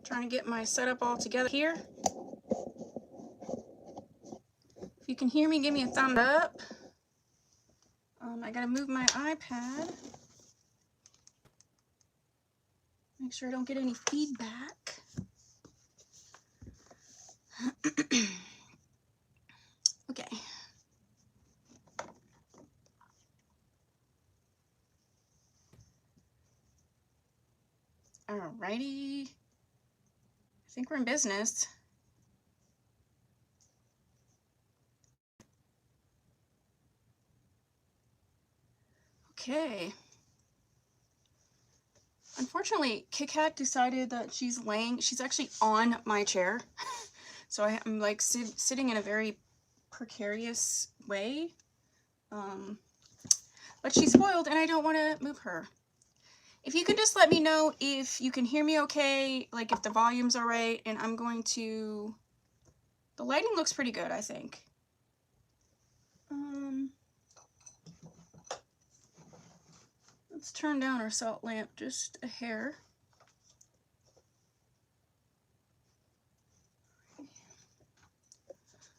Trying to get my setup all together here. If you can hear me, give me a thumbs up. I gotta move my iPad. Make sure I don't get any feedback. Okay. Alrighty. I think we're in business. Okay. Unfortunately, Kit Kat decided that she's actually on my chair. So I'm like sitting in a very precarious way. But she's spoiled and I don't want to move her. If you could just let me know if you can hear me okay, like if the volume's all right, and I'm going to, the lighting looks pretty good, I think. Let's turn down our salt lamp just a hair.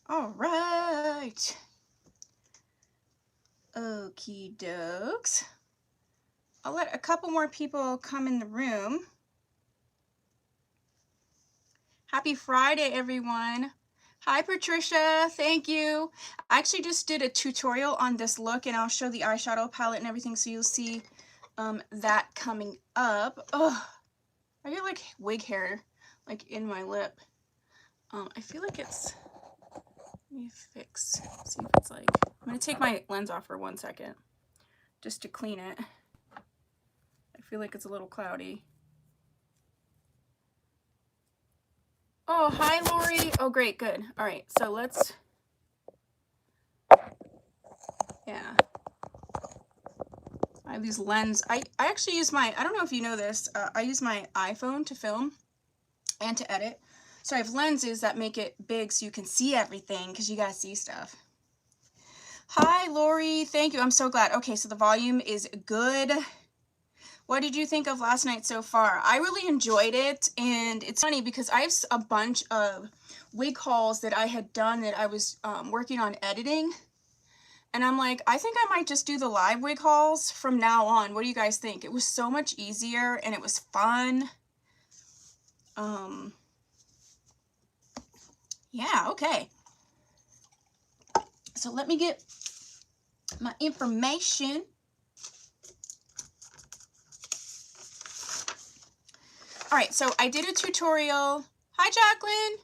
All right. Okie dokes. I'll let a couple more people come in the room. Happy Friday, everyone. Hi, Patricia. Thank you. I actually just did a tutorial on this look, and I'll show the eyeshadow palette and everything, so you'll see that coming up. Oh, I get like wig hair like in my lip. I feel like it's, let me fix, see if it's like, I'm gonna take my lens off for 1 second just to clean it. I feel like it's a little cloudy. Oh, hi, Lori. Oh, great, good. All right, so let's, yeah. I have these lens. I actually use my, I don't know if you know this, I use my iPhone to film and to edit. So I have lenses that make it big so you can see everything because you gotta see stuff. Hi, Lori. Thank you. I'm so glad. Okay, so the volume is good. What did you think of last night so far? I really enjoyed it, and it's funny because I have a bunch of wig hauls that I had done that I was working on editing, and I'm like, I think I might just do the live wig hauls from now on. What do you guys think? It was so much easier, and it was fun. Yeah, okay. So let me get my information. All right, so I did a tutorial. Hi, Jacqueline.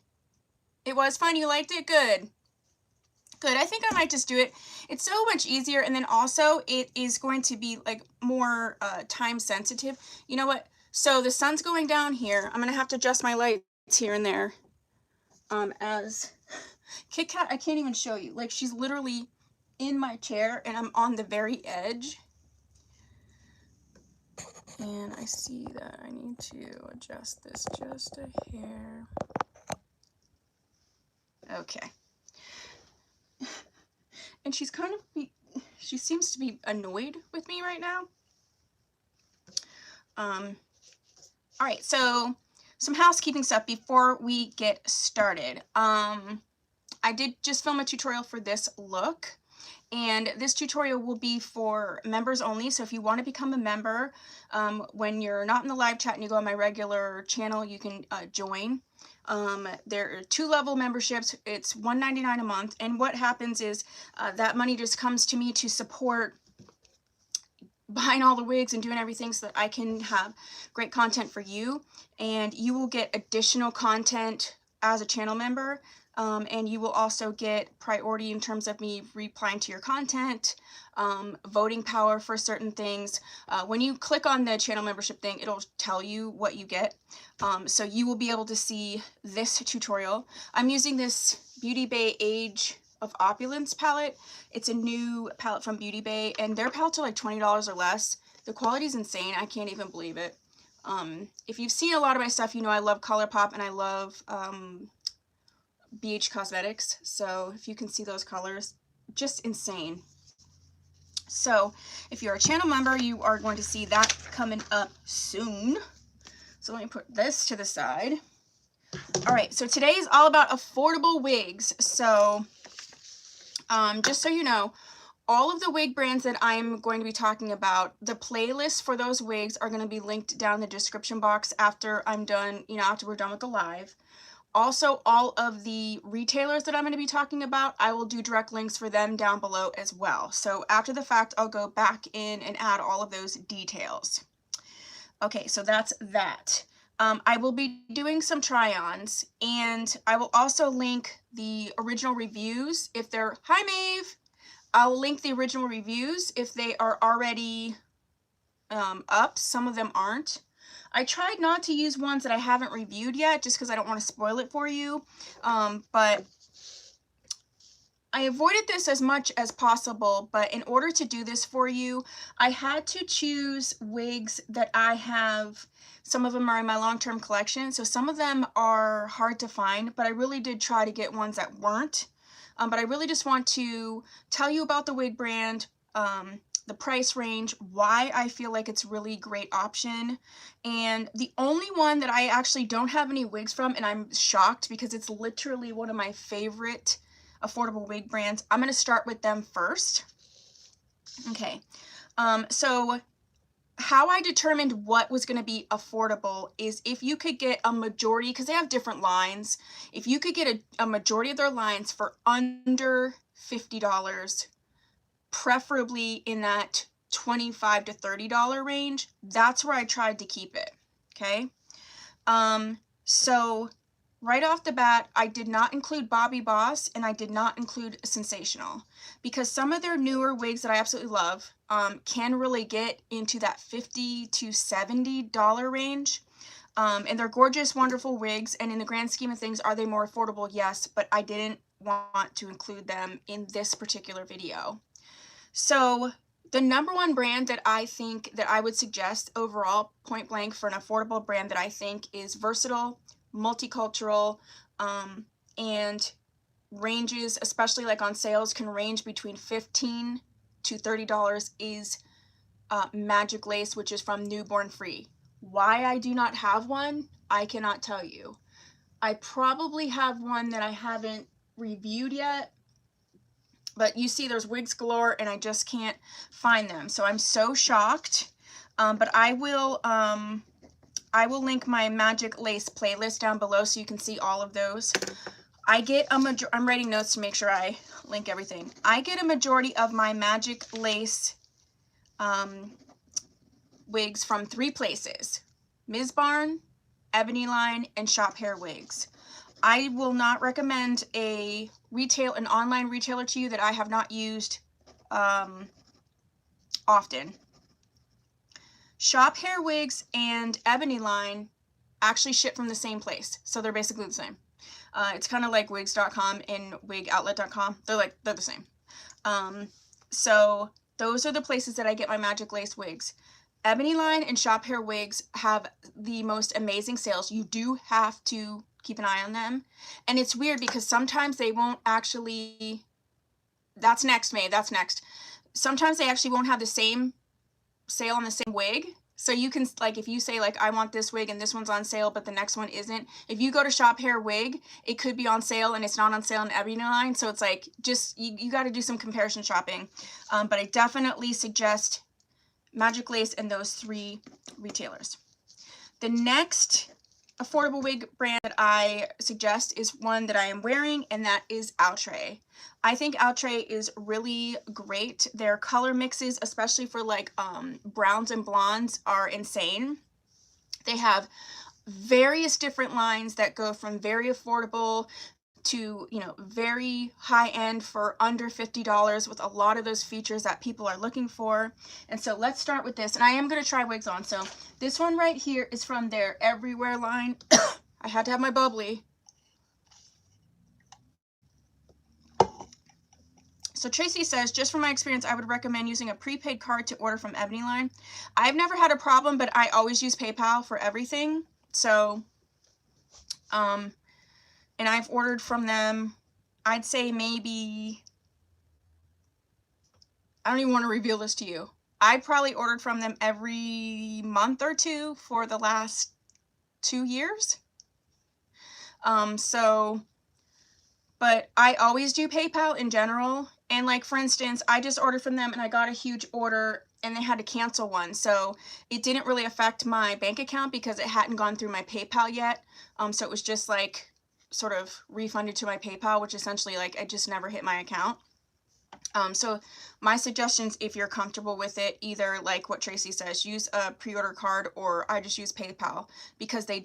It was fun. You liked it? Good. Good. I think I might just do it. It's so much easier, and then also it is going to be like more time sensitive. You know what? So the sun's going down here. I'm going to have to adjust my lights here and there. As Kit Kat, I can't even show you. Like, she's literally in my chair, and I'm on the very edge. And I see that I need to adjust this just a hair. Okay. And she's kind of, she seems to be annoyed with me right now. All right, so some housekeeping stuff before we get started. I did just film a tutorial for this look. And this tutorial will be for members only. So if you want to become a member, when you're not in the live chat and you go on my regular channel, you can join. There are 2-level memberships. It's $1.99 a month. And what happens is that money just comes to me to support buying all the wigs and doing everything so that I can have great content for you. And you will get additional content as a channel member. And you will also get priority in terms of me replying to your content, voting power for certain things. When you click on the channel membership thing, it'll tell you what you get. So you will be able to see this tutorial. I'm using this Beauty Bay Age of Opulence palette. It's a new palette from Beauty Bay, and their palettes are like $20 or less. The quality is insane. I can't even believe it. If you've seen a lot of my stuff, you know I love ColourPop and I love BH Cosmetics, so if you can see those colors, just insane. So if you're a channel member, you are going to see that coming up soon. So let me put this to the side. All right, so today is all about affordable wigs. So just so you know, all of the wig brands that I'm going to be talking about, the playlists for those wigs are going to be linked down in the description box after I'm done, after we're done with the live. Also, all of the retailers that I'm going to be talking about, I will do direct links for them down below as well. So after the fact, I'll go back in and add all of those details. Okay, so that's that. I will be doing some try-ons, and I will also link the original reviews if they're, hi Maeve! I'll link the original reviews if they are already up. Some of them aren't. I tried not to use ones that I haven't reviewed yet just because I don't want to spoil it for you, but I avoided this as much as possible, but in order to do this for you, I had to choose wigs that I have. Some of them are in my long-term collection, so some of them are hard to find, but I really did try to get ones that weren't. But I really just want to tell you about the wig brand, the price range, why I feel like it's a really great option. And the only one that I actually don't have any wigs from, and I'm shocked because it's literally one of my favorite affordable wig brands. I'm going to start with them first. Okay, so how I determined what was going to be affordable is if you could get a majority, because they have different lines, if you could get a majority of their lines for under $50, preferably in that $25 to $30 range, that's where I tried to keep it. Okay, so right off the bat, I did not include Bobbi Boss and I did not include Sensational because some of their newer wigs that I absolutely love can really get into that $50 to $70 range. And they're gorgeous, wonderful wigs. And in the grand scheme of things, are they more affordable? Yes, but I didn't want to include them in this particular video. So the number one brand that I think that I would suggest overall, point blank, for an affordable brand that I think is versatile, multicultural, and ranges, especially like on sales, can range between $15 to $30 is Magic Lace, which is from Newborn Free. Why I do not have one, I cannot tell you. I probably have one that I haven't reviewed yet, but you see there's wigs galore and I just can't find them. So I'm so shocked, but I will link my Magic Lace playlist down below so you can see all of those. I get I'm writing notes to make sure I link everything. I get a majority of my Magic Lace wigs from three places: Ms. Barn, Ebonyline, and Shophairwigs. I will not recommend an online retailer to you that I have not used often. Shophairwigs and Ebonyline actually ship from the same place, so they're basically the same. It's kind of like wigs.com and wigoutlet.com. They're the same. So those are the places that I get my Magic Lace wigs. Ebonyline and Shophairwigs have the most amazing sales. You do have to keep an eye on them. And it's weird because sometimes they won't actually, that's next, May, that's next. Sometimes they actually won't have the same sale on the same wig. So you can, like, if you say, like, I want this wig and this one's on sale, but the next one isn't. If you go to Shophairwig, it could be on sale and it's not on sale in Ebonyline. So it's like, just, you got to do some comparison shopping. But I definitely suggest Magic Lace and those three retailers. The next affordable wig brand that I suggest is one that I am wearing, and that is Outre. I think Outre is really great. Their color mixes, especially for like browns and blondes, are insane. They have various different lines that go from very affordable to, very high end for under $50 with a lot of those features that people are looking for. And so let's start with this. And I am going to try wigs on. So this one right here is from their Everywhere line. I had to have my bubbly. So Tracy says, just from my experience, I would recommend using a prepaid card to order from Ebonyline. I've never had a problem, but I always use PayPal for everything. So, and I've ordered from them, I'd say maybe, I don't even want to reveal this to you. I probably ordered from them every month or two for the last 2 years. But I always do PayPal in general. And like, for instance, I just ordered from them and I got a huge order and they had to cancel one. So it didn't really affect my bank account because it hadn't gone through my PayPal yet. So it was just like sort of refunded to my PayPal, which essentially like it just never hit my account. So my suggestions, if you're comfortable with it, either like what Tracy says, use a pre-order card, or I just use PayPal, because they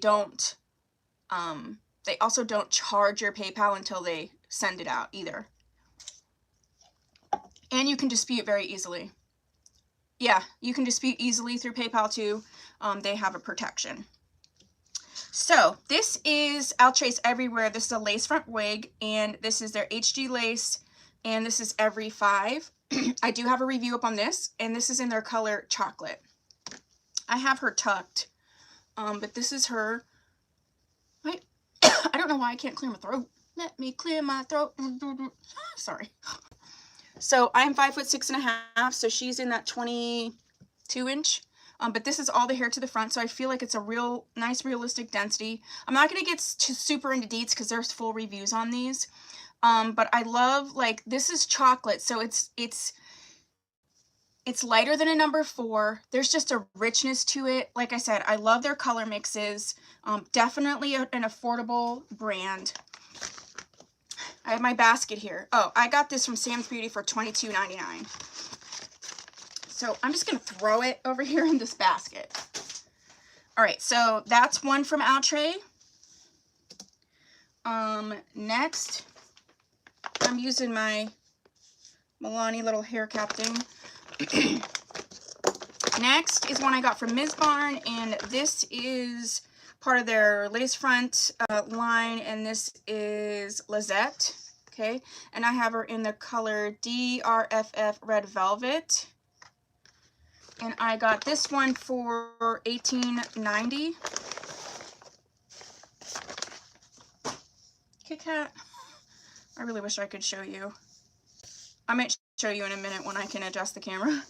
also don't charge your PayPal until they send it out either. And you can dispute very easily. Yeah, you can dispute easily through PayPal too. They have a protection. So this is Outre's Everywhere. This is a lace front wig, and this is their HG lace, and this is every 5. I do have a review up on this, and this is in their color chocolate. I have her tucked, but this is her. I don't know why I can't clear my throat. Let me clear my throat. Sorry. So I'm 5'6½", so she's in that 22 inch. But this is all the hair to the front, so I feel like it's a real nice realistic density. I'm not going to get super into deets because there's full reviews on these. But I love, like, this is chocolate, so it's lighter than a number 4. There's just a richness to it. Like I said, I love their color mixes. Definitely an affordable brand. I have my basket here. Oh, I got this from Sam's Beauty for $22.99. So I'm just going to throw it over here in this basket. All right, so that's one from Outre. Next, I'm using my Milani little hair cap thing. Next is one I got from Ms. Barn, and this is part of their lace front line, and this is Lysette, okay? And I have her in the color DRFF Red Velvet. And I got this one for $18.90. Kit Kat. I really wish I could show you. I might show you in a minute when I can adjust the camera.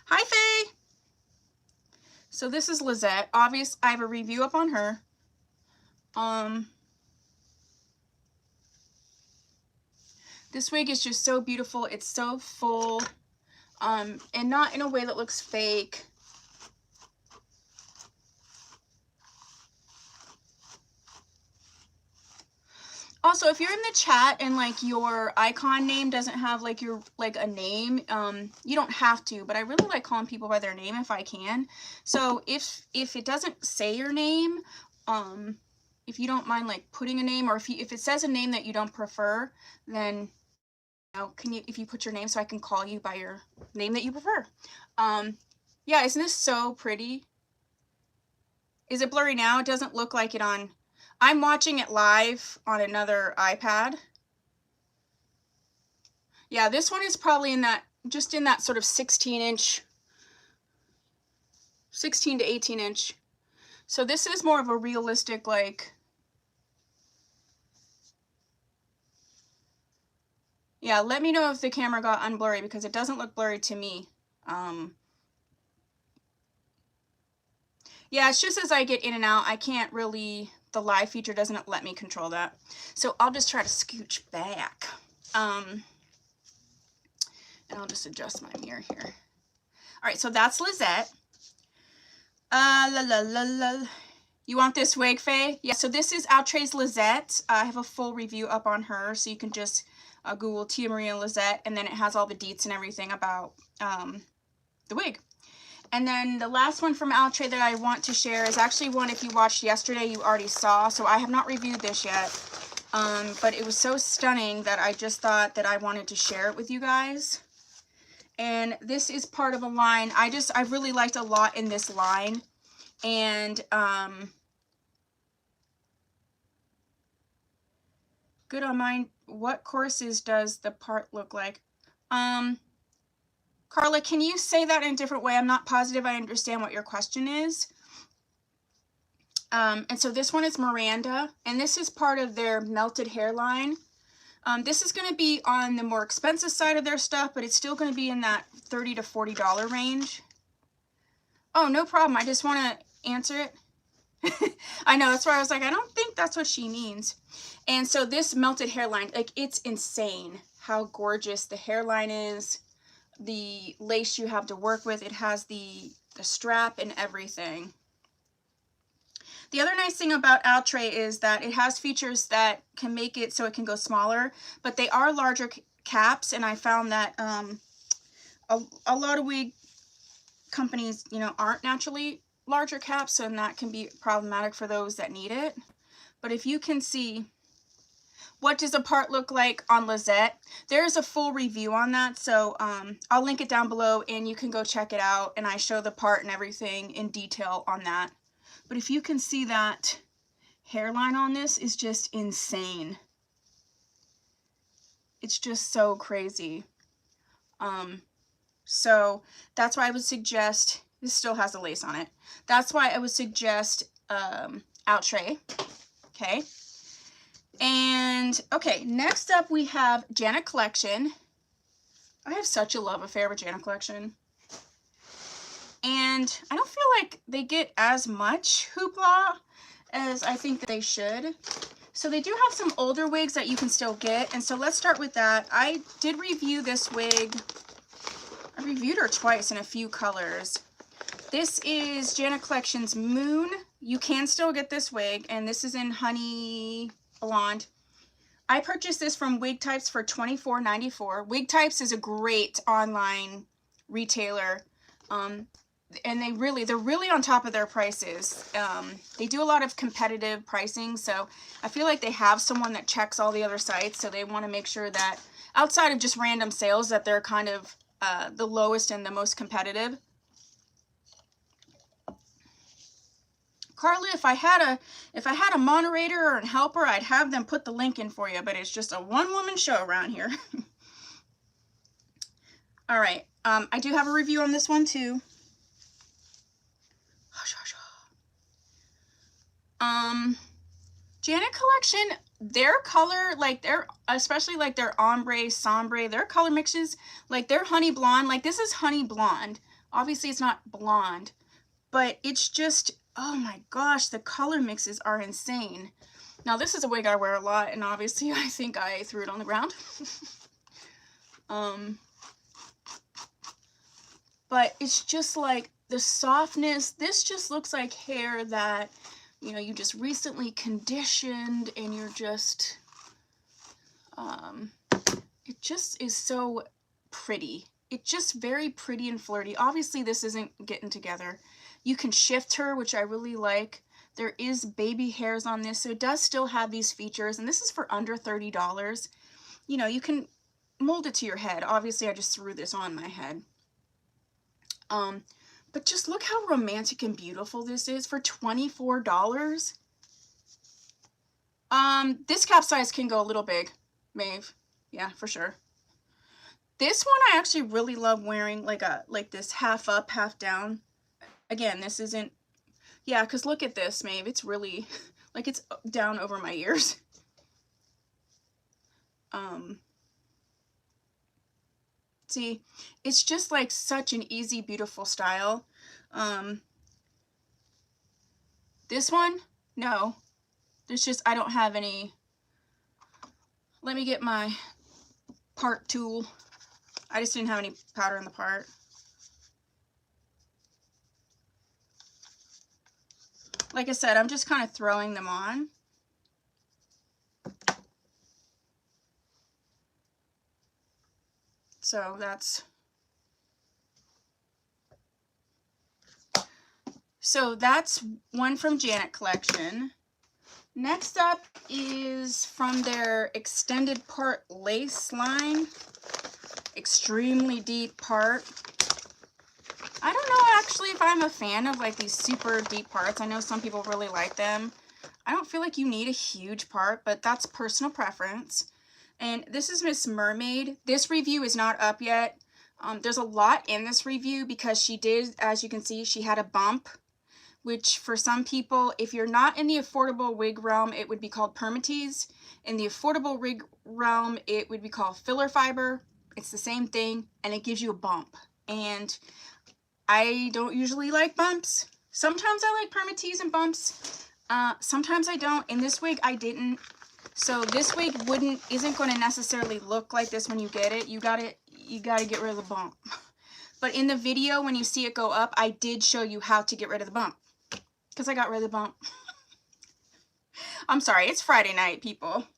Hi, Faye. So this is Lysette. Obviously, I have a review up on her. This wig is just so beautiful. It's so full, and not in a way that looks fake. Also, if you're in the chat and like your icon name doesn't have like a name, you don't have to, but I really like calling people by their name if I can. So if it doesn't say your name, if you don't mind like putting a name, or if it says a name that you don't prefer, then if you put your name so I can call you by your name that you prefer. Yeah, isn't this so pretty? Is it blurry now? It doesn't look like it on. I'm watching it live on another iPad. Yeah, this one is probably in that, just in that sort of 16 to 18 inch. So this is more of a realistic, like, yeah, let me know if the camera got unblurry because it doesn't look blurry to me. Yeah, it's just as I get in and out, I can't really, the live feature doesn't let me control that. So I'll just try to scooch back. And I'll just adjust my mirror here. All right, so that's Lysette. You want this wig, Faye? Yeah, so this is Outre's Lysette. I have a full review up on her, so you can just Google Tia Marie and Lysette, and then it has all the deets and everything about the wig. And then the last one from Outre that I want to share is actually one, if you watched yesterday, you already saw. So I have not reviewed this yet, but it was so stunning that I just thought that I wanted to share it with you guys. And this is part of a line I really liked a lot in this line. And good on mine. What courses does the part look like? Carla, can you say that in a different way? I'm not positive I understand what your question is. And so this one is Myranda, and this is part of their melted hair line. This is going to be on the more expensive side of their stuff, but it's still going to be in that $30 to $40 range. Oh, no problem. I just want to answer it. I know, that's why I was like, I don't think that's what she means. And so this melted hairline, like, it's insane how gorgeous the hairline is. The lace you have to work with, it has the strap and everything. The other nice thing about Outre is that it has features that can make it so it can go smaller, but they are larger caps, and I found that a lot of wig companies, you know, aren't naturally larger caps, and that can be problematic for those that need it. But if you can see, what does a part look like on Lysette? There's a full review on that, so I'll link it down below and you can go check it out, and I show the part and everything in detail on that. But if you can see, that hairline on this is just insane. It's just so crazy. So that's why I would suggest, this still has a lace on it. That's why I would suggest Outre. Okay. And okay, next up we have Janet Collection. I have such a love affair with Janet Collection. And I don't feel like they get as much hoopla as I think that they should. So they do have some older wigs that you can still get. And so let's start with that. I did review this wig. I reviewed her twice in a few colors. This is Janet Collection's Moon. You can still get this wig, and this is in Honey Blonde. I purchased this from Wig Types for $24.94. Wig Types is a great online retailer. And they're really on top of their prices. They do a lot of competitive pricing, so I feel like they have someone that checks all the other sites, so they want to make sure that outside of just random sales, that they're kind of the lowest and the most competitive. Carla, if I had a moderator or a helper, I'd have them put the link in for you, but it's just a one-woman show around here. All right, I do have a review on this one too. Janet Collection, their color, like especially like their ombre, sombre, their color mixes, like their honey blonde, like this is honey blonde. Obviously it's not blonde, but it's just, oh my gosh, the color mixes are insane. Now this is a wig I wear a lot, and obviously I think I threw it on the ground. But it's just like the softness, this just looks like hair that, you know, you just recently conditioned, and you're just, it just is so pretty. It's just very pretty and flirty. Obviously this isn't getting together. You can shift her, which I really like. There is baby hairs on this, so it does still have these features, and this is for under $30. You know, you can mold it to your head. Obviously I just threw this on my head. But just look how romantic and beautiful this is for $24. This cap size can go a little big, Maeve. Yeah, for sure. This one I actually really love wearing, like this half up, half down. Again, this isn't, yeah, because look at this, Maeve. It's really, like, it's down over my ears. See, it's just like such an easy, beautiful style. This one, no, there's just, I don't have any. Let me get my part tool. I just didn't have any powder in the part. Like I said, I'm just kind of throwing them on. So that's one from Janet Collection. Next up is from their extended part lace line. Extremely deep part. I don't know actually if I'm a fan of like these super deep parts. I know some people really like them. I don't feel like you need a huge part, but that's personal preference. And this is Miss Mermaid. This review is not up yet. There's a lot in this review because she did, as you can see, she had a bump, which for some people, if you're not in the affordable wig realm, it would be called permatease. In the affordable wig realm, it would be called filler fiber. It's the same thing, and it gives you a bump. And I don't usually like bumps. Sometimes I like permatease and bumps. Sometimes I don't. In this wig, I didn't. So this wig isn't going to necessarily look like this when you get it. You gotta get rid of the bump. But in the video, when you see it go up, I did show you how to get rid of the bump. Because I got rid of the bump. I'm sorry, it's Friday night, people.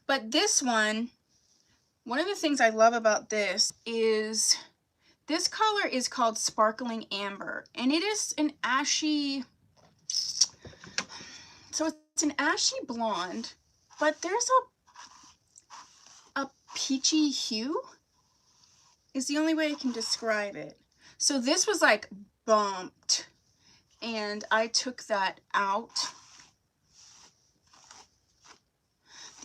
But this one of the things I love about this is this color is called Sparkling Amber. And it is an ashy, so it's an ashy blonde, but there's a peachy hue is the only way I can describe it. So this was like bumped, and I took that out.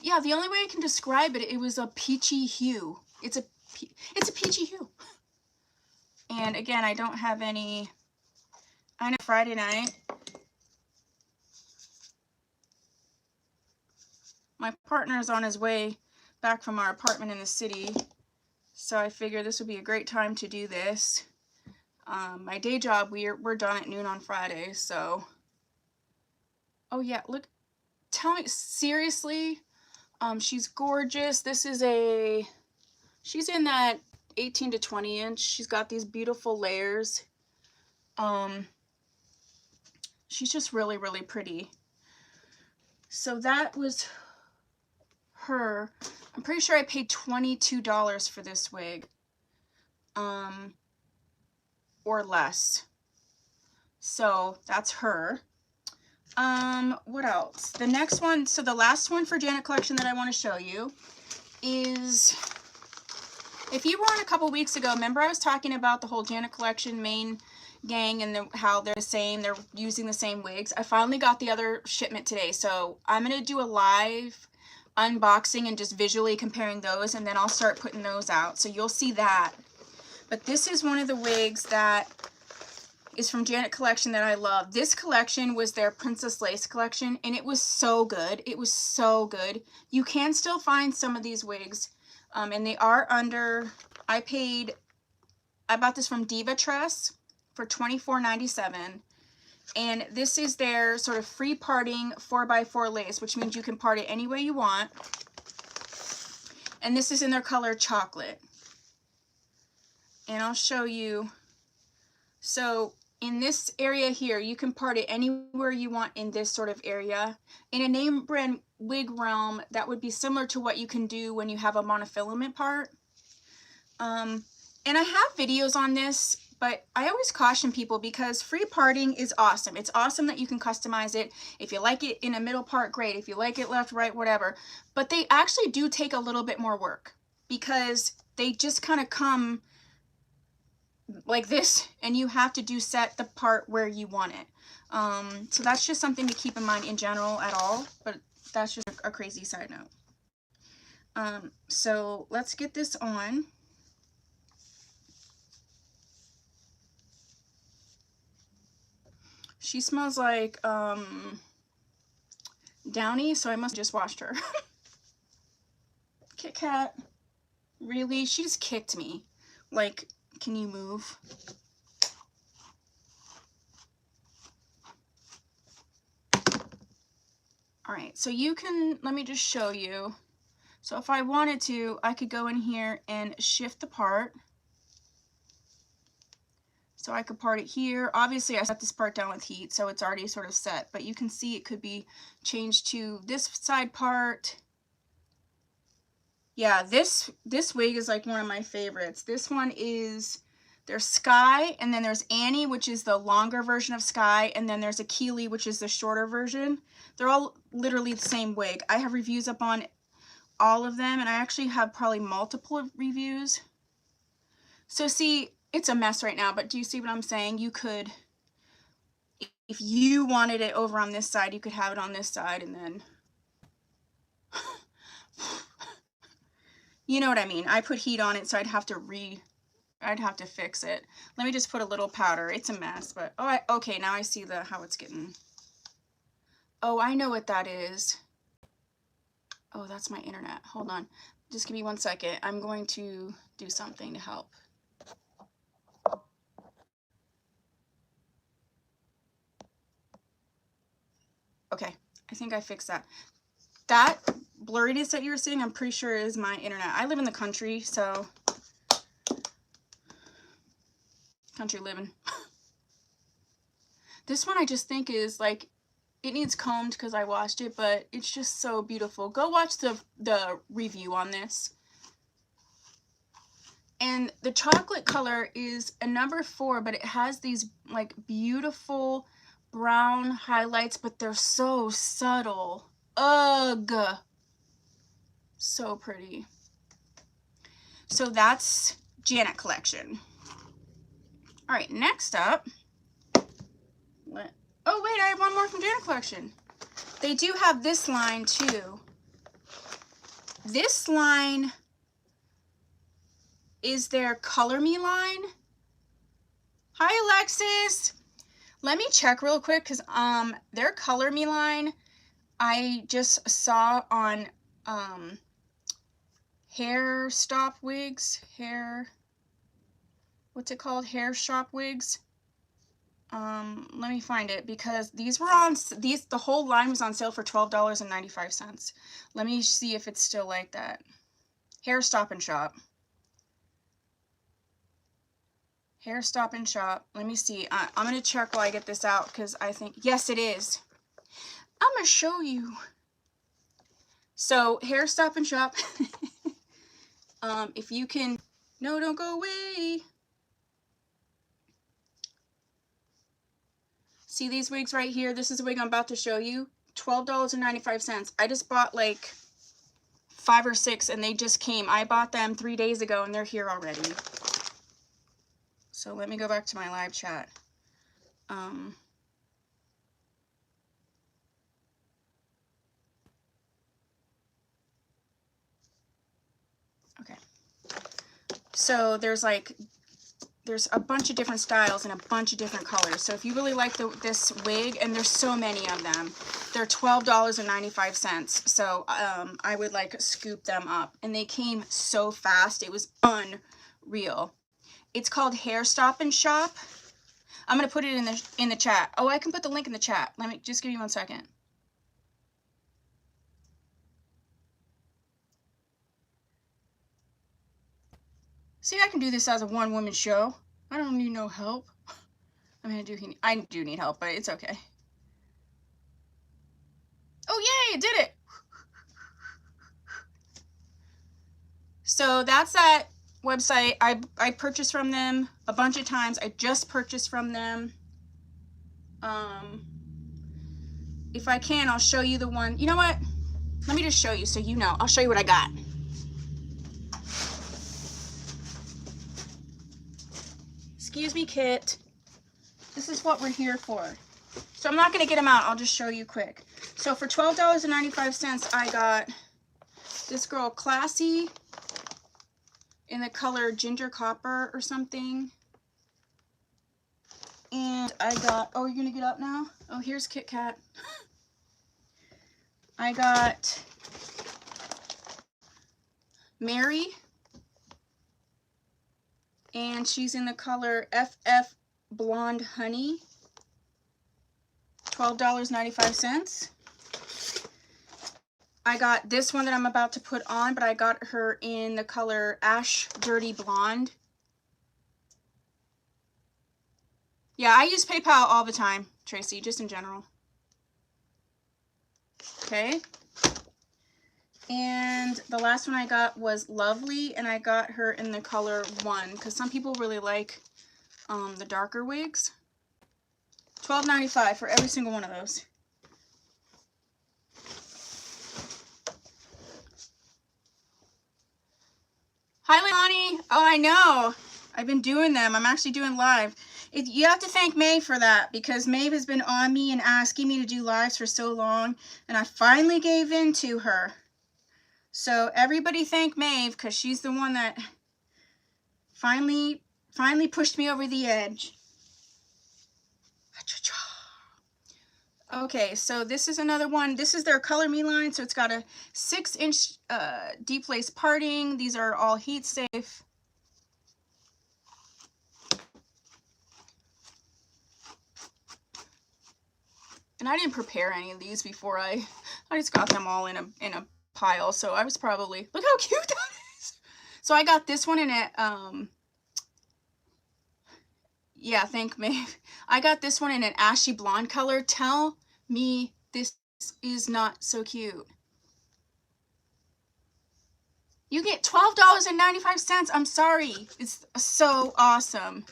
Yeah, the only way I can describe it, it was a peachy hue. It's a peachy hue. And again, I don't have any, I know Friday night. My partner is on his way back from our apartment in the city, so I figured this would be a great time to do this. My day job, we're done at noon on Friday, so. Oh yeah, look, tell me, seriously, she's gorgeous. This is she's in that 18 to 20 inch. She's got these beautiful layers. She's just really, really pretty. So that was her. I'm pretty sure I paid $22 for this wig. Or less. So that's her. What else? The next one, so the last one for Janet Collection that I want to show you is, if you were on a couple weeks ago, remember I was talking about the whole Janet Collection main gang and how they're the same, they're using the same wigs. I finally got the other shipment today, so I'm going to do a live unboxing and just visually comparing those, and then I'll start putting those out, so you'll see that. But this is one of the wigs that is from Janet Collection that I love. This collection was their Princess Lace collection, and it was so good. It was so good. You can still find some of these wigs, and they are under, I bought this from Diva Tress for $24.97, and this is their sort of free parting 4x4 lace, which means you can part it any way you want, and this is in their color Chocolate. And I'll show you. So in this area here, you can part it anywhere you want in this sort of area. In a name brand wig realm, that would be similar to what you can do when you have a monofilament part. And I have videos on this, but I always caution people because free parting is awesome. It's awesome that you can customize it. If you like it in a middle part, great. If you like it left, right, whatever. But they actually do take a little bit more work because they just kind of come like this, and you have to set the part where you want it. So that's just something to keep in mind in general at all, but that's just a crazy side note. So let's get this on. She smells like Downy, so I must have just washed her. Kit Kat, really? She just kicked me. Like, can you move? All right, so you can, let me just show you. So if I wanted to, I could go in here and shift the part. So I could part it here. Obviously, I set this part down with heat, so it's already sort of set, but you can see it could be changed to this side part. Yeah, this wig is like one of my favorites. This one is, there's Sky, and then there's Annie, which is the longer version of Sky, and then there's a Keely, which is the shorter version. They're all literally the same wig. I have reviews up on all of them, and I actually have probably multiple reviews. So see, it's a mess right now, but do you see what I'm saying? You could, if you wanted it over on this side, you could have it on this side, and then you know what I mean. I put heat on it, so I'd have to fix it. Let me just put a little powder. It's a mess, but oh, okay, now I see how it's getting. Oh, I know what that is. Oh, that's my internet. Hold on. Just give me 1 second. I'm going to do something to help. Okay, I think I fixed that. That blurriness that you were seeing, I'm pretty sure is my internet. I live in the country, so country living. This one I just think is like, it needs combed because I washed it, but it's just so beautiful. Go watch the review on this. And the chocolate color is a number 4, but it has these like beautiful brown highlights, but they're so subtle. Ugh. So pretty. So that's Janet Collection. All right, next up. Oh wait, I have one more from Janet Collection. They do have this line too. This line is their Color Me line. Hi Alexis. Let me check real quick because their Color Me line I just saw on Hairstopwigs, what's it called? Hairstopwigs. Let me find it because these were on the whole line was on sale for $12.95. Let me see if it's still like that. Hairstopandshop. Hairstopandshop. Let me see. I'm gonna check while I get this out because I think yes, it is. I'm gonna show you. So Hairstopandshop. If you can, no, don't go away. See these wigs right here? This is the wig I'm about to show you. $12.95. I just bought like 5 or 6 and they just came. I bought them 3 days ago and they're here already. So let me go back to my live chat. Okay. So there's a bunch of different styles and a bunch of different colors. So if you really like this wig, and there's so many of them, they're $12.95. So I would like scoop them up. And they came so fast. It was unreal. It's called Hairstopandshop. I'm going to put it in the chat. Oh, I can put the link in the chat. Let me just give you 1 second. See, I can do this as a one-woman show. I don't need no help. I mean, I do need help, but it's okay. Oh, yay, it did it. So that's that website. I purchased from them a bunch of times. I just purchased from them. If I can, I'll show you the one. You know what? Let me just show you so you know. I'll show you what I got. Excuse me, Kit. This is what we're here for. So I'm not going to get them out. I'll just show you quick. So for $12.95, I got this girl Classy in the color Ginger Copper or something. And I got, oh, you're going to get up now? Oh, here's Kit Kat. I got Mary. And she's in the color FF Blonde Honey. $12.95. I got this one that I'm about to put on, but I got her in the color Ash Dirty Blonde. Yeah, I use PayPal all the time, Tracy, just in general. Okay. And the last one I got was Lovely, and I got her in the color 1, because some people really like the darker wigs. $12.95 for every single one of those. Hi, Leilani. Oh, I know. I've been doing them. I'm actually doing live. You have to thank May for that, because May has been on me and asking me to do lives for so long, and I finally gave in to her. So everybody thank Maeve, because she's the one that finally pushed me over the edge. Okay, so this is another one. This is their Color Me line. So it's got a 6-inch deep lace parting. These are all heat safe. And I didn't prepare any of these before I just got them all in a pile. So I was probably, look how cute that is. So I got this one in a, yeah, thank me. I got this one in an ashy blonde color. Tell me this is not so cute. You get $12.95. I'm sorry. It's so awesome.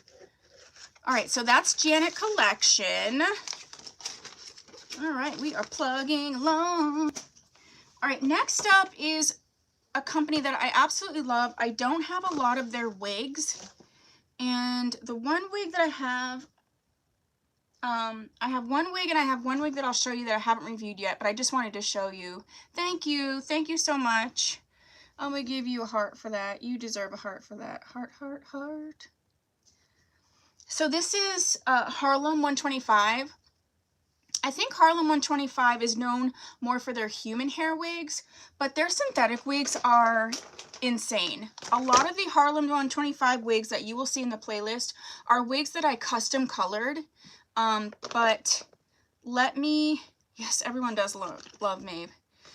All right, so that's Janet Collection. All right, we are plugging along. All right, next up is a company that I absolutely love. I don't have a lot of their wigs. And the one wig that I have one wig, and I have one wig that I'll show you that I haven't reviewed yet, but I just wanted to show you. Thank you so much. I'm gonna give you a heart for that. You deserve a heart for that. Heart, heart, heart. So this is Harlem 125. I think Harlem 125 is known more for their human hair wigs, but their synthetic wigs are insane. A lot of the Harlem 125 wigs that you will see in the playlist are wigs that I custom colored. But let me, yes, everyone does love Mayde.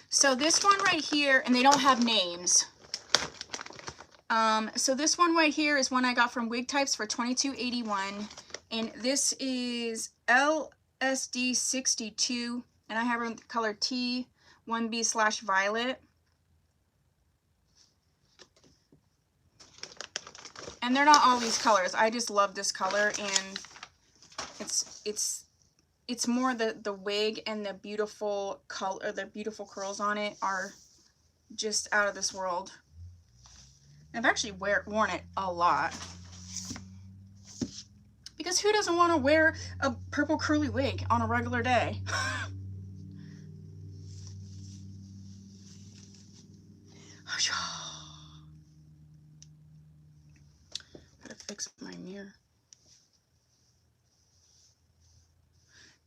So this one right here, and they don't have names. So this one right here is one I got from Wig Types for $22.81, and this is LSD62, and I have it in the color T1B/violet. And they're not all these colors. I just love this color, and it's more the wig and the beautiful color, the beautiful curls on it are just out of this world. I've actually worn it a lot, because who doesn't want to wear a purple curly wig on a regular day? Gotta fix my mirror.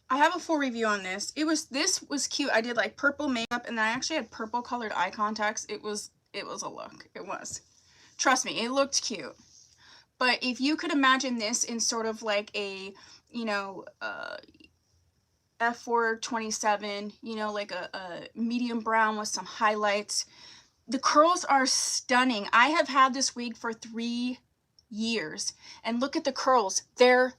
I have a full review on this. This was cute. I did like purple makeup, and then I actually had purple colored eye contacts. It was a look. It was. Trust me, it looked cute. But if you could imagine this in sort of like a, you know, F427, you know, like a medium brown with some highlights. The curls are stunning. I have had this wig for 3 years, and look at the curls. They're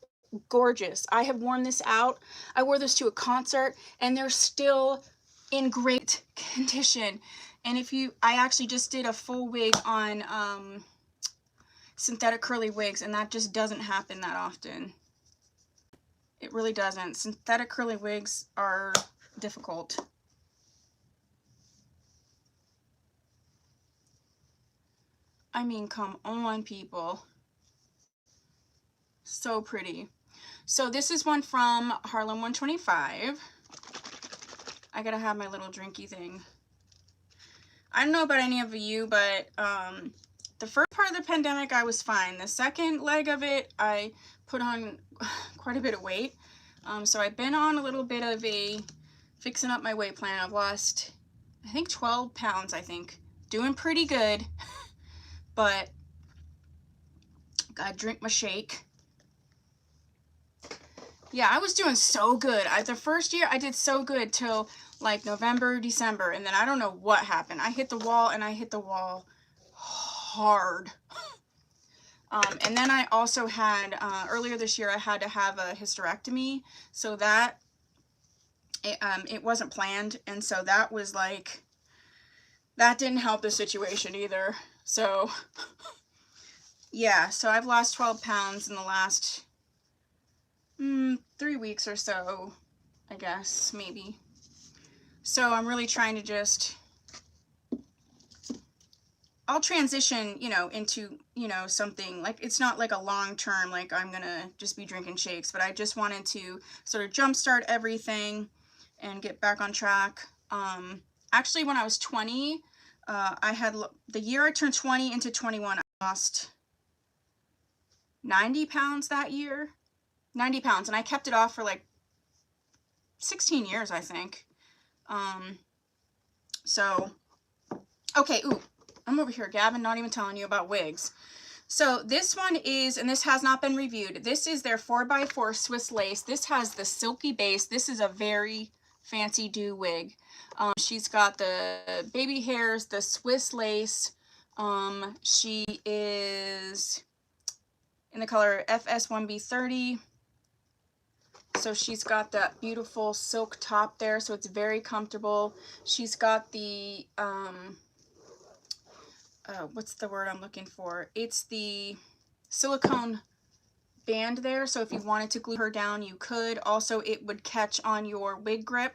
gorgeous. I have worn this out. I wore this to a concert, and they're still in great condition. And I actually just did a full wig on synthetic curly wigs, and that just doesn't happen that often. It really doesn't. Synthetic curly wigs are difficult. I mean, come on, people. So pretty. So this is one from Harlem 125. I gotta have my little drinky thing. I don't know about any of you, but the first part of the pandemic, I was fine. The second leg of it, I put on quite a bit of weight. So I've been on a little bit of a fixing up my weight plan. I've lost, I think, 12 pounds, I think. Doing pretty good, but gotta drink my shake. Yeah, I was doing so good. The first year, I did so good till like November, December, and then I don't know what happened. I hit the wall, and I hit the wall hard. And then I also had, earlier this year, I had to have a hysterectomy, so that, it wasn't planned, and so that was like, that didn't help the situation either. So, yeah, so I've lost 12 pounds in the last 3 weeks or so, I guess, maybe. So I'm really trying to just, I'll transition, you know, into, you know, something like, it's not like a long term, like I'm gonna just be drinking shakes, but I just wanted to sort of jumpstart everything and get back on track. Actually, when I was 20, I had, the year I turned 20 into 21, I lost 90 pounds that year. 90 pounds, and I kept it off for like 16 years, I think. So, okay, ooh, I'm over here, Gavin, not even telling you about wigs. So this one is, and this has not been reviewed, this is their 4x4 Swiss lace. This has the silky base. This is a very fancy do wig. She's got the baby hairs, the Swiss lace. She is in the color FS1B30. So she's got that beautiful silk top there, so it's very comfortable. She's got the, what's the word I'm looking for? It's the silicone band there, so if you wanted to glue her down, you could. Also, it would catch on your wig grip.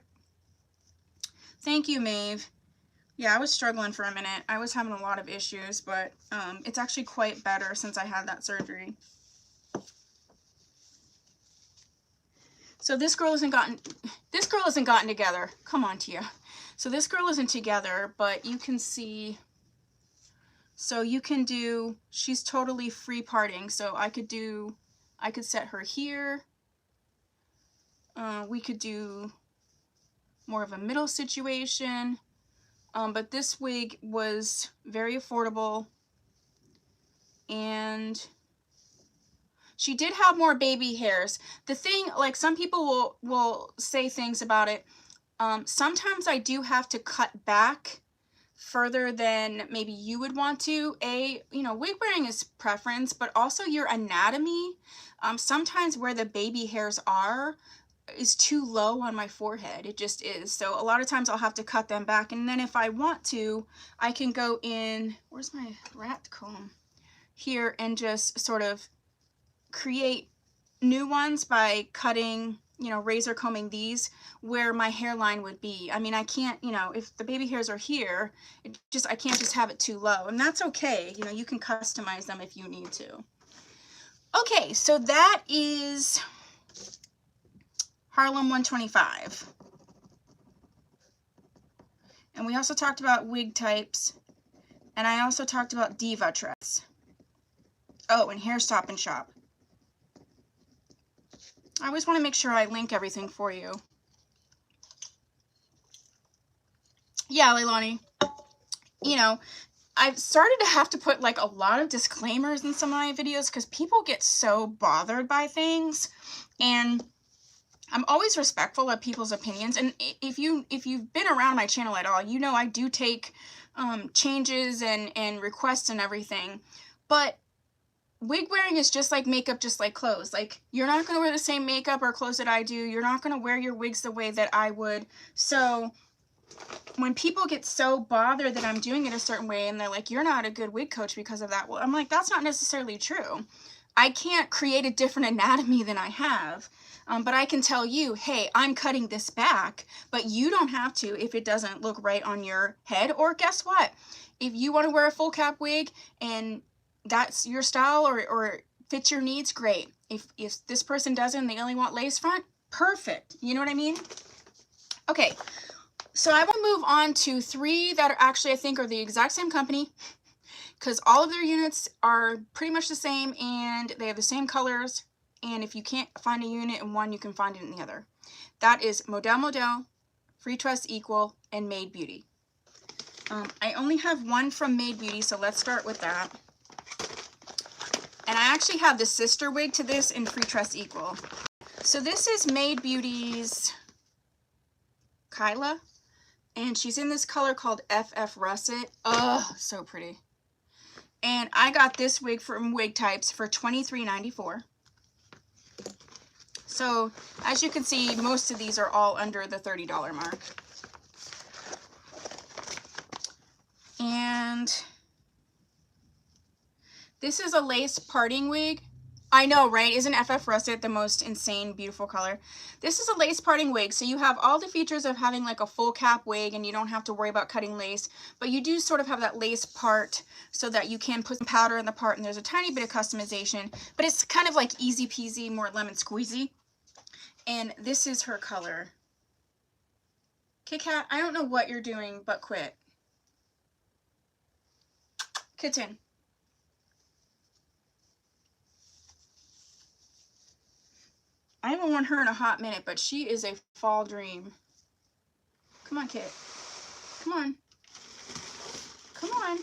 Thank you, Maeve. Yeah, I was struggling for a minute. I was having a lot of issues, but it's actually quite better since I had that surgery. So this girl isn't gotten together. Come on, Tia. So this girl isn't together, but you can see, so you can do, she's totally free parting. So I could set her here. We could do more of a middle situation. But this wig was very affordable, and she did have more baby hairs. The thing, like, some people will say things about it. Sometimes I do have to cut back further than maybe you would want to. Wig wearing is preference, but also your anatomy. Sometimes where the baby hairs are is too low on my forehead. It just is. So a lot of times I'll have to cut them back, and then if I want to, I can go in, where's my rat comb? Here, and just sort of create new ones by cutting, razor combing these where my hairline would be. I mean, I can't, if the baby hairs are here, I can't just have it too low, and that's okay. You can customize them if you need to. Okay, so that is Harlem 125. And we also talked about wig types, and I also talked about diva tress. Oh, and Hairstopandshop. I always want to make sure I link everything for you. Yeah, Leilani. I've started to have to put like a lot of disclaimers in some of my videos because people get so bothered by things, and I'm always respectful of people's opinions. And if you've been around my channel at all, I do take changes and requests and everything. But wig wearing is just like makeup, just like clothes. Like, you're not going to wear the same makeup or clothes that I do. You're not going to wear your wigs the way that I would. So when people get so bothered that I'm doing it a certain way, and they're like, you're not a good wig coach because of that, well, I'm like, that's not necessarily true. I can't create a different anatomy than I have. But I can tell you, hey, I'm cutting this back, but you don't have to if it doesn't look right on your head. Or guess what? If you want to wear a full cap wig and that's your style or fits your needs, great. If this person doesn't, they only want lace front, perfect. You know what I mean? Okay, so I will move on to 3 that are actually, I think, are the exact same company, because all of their units are pretty much the same and they have the same colors. And if you can't find a unit in one, you can find it in the other. That is Model, Freetress Equal, and Mayde Beauty. I only have one from Mayde Beauty, so let's start with that. And I actually have the sister wig to this in Freetress Equal. So this is Mayde Beauty's Kyla, and she's in this color called FF Russet. Oh, so pretty. And I got this wig from Wig Types for $23.94. So, as you can see, most of these are all under the $30 mark. And this is a lace parting wig. I know, right? Isn't FF Russet the most insane, beautiful color? This is a lace parting wig, so you have all the features of having like a full cap wig, and you don't have to worry about cutting lace, but you do sort of have that lace part so that you can put some powder in the part, and there's a tiny bit of customization, but it's kind of like easy peasy, more lemon squeezy. And this is her color. Kit Kat, I don't know what you're doing, but quit. Kitten. I haven't worn her in a hot minute, but she is a fall dream. Come on, Kit. Come on. Come on.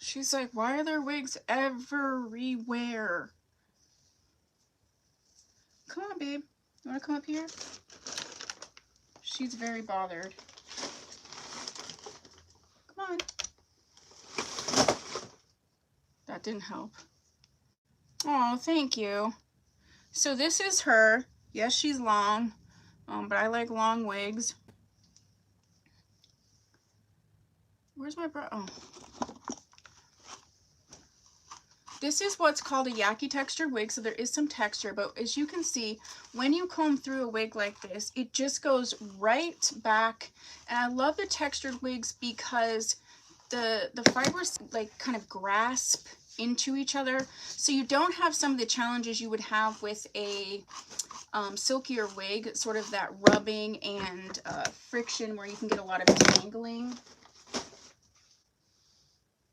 She's like, why are there wigs everywhere? Come on, babe. You want to come up here? She's very bothered. Come on. That didn't help. Oh, thank you. So this is her. Yes, she's long, but I like long wigs. Where's my brush? Oh. This is what's called a yaki textured wig, so there is some texture, but as you can see, when you comb through a wig like this, it just goes right back. And I love the textured wigs because the fibers like kind of grasp into each other, so you don't have some of the challenges you would have with a silkier wig, sort of that rubbing and friction where you can get a lot of tangling.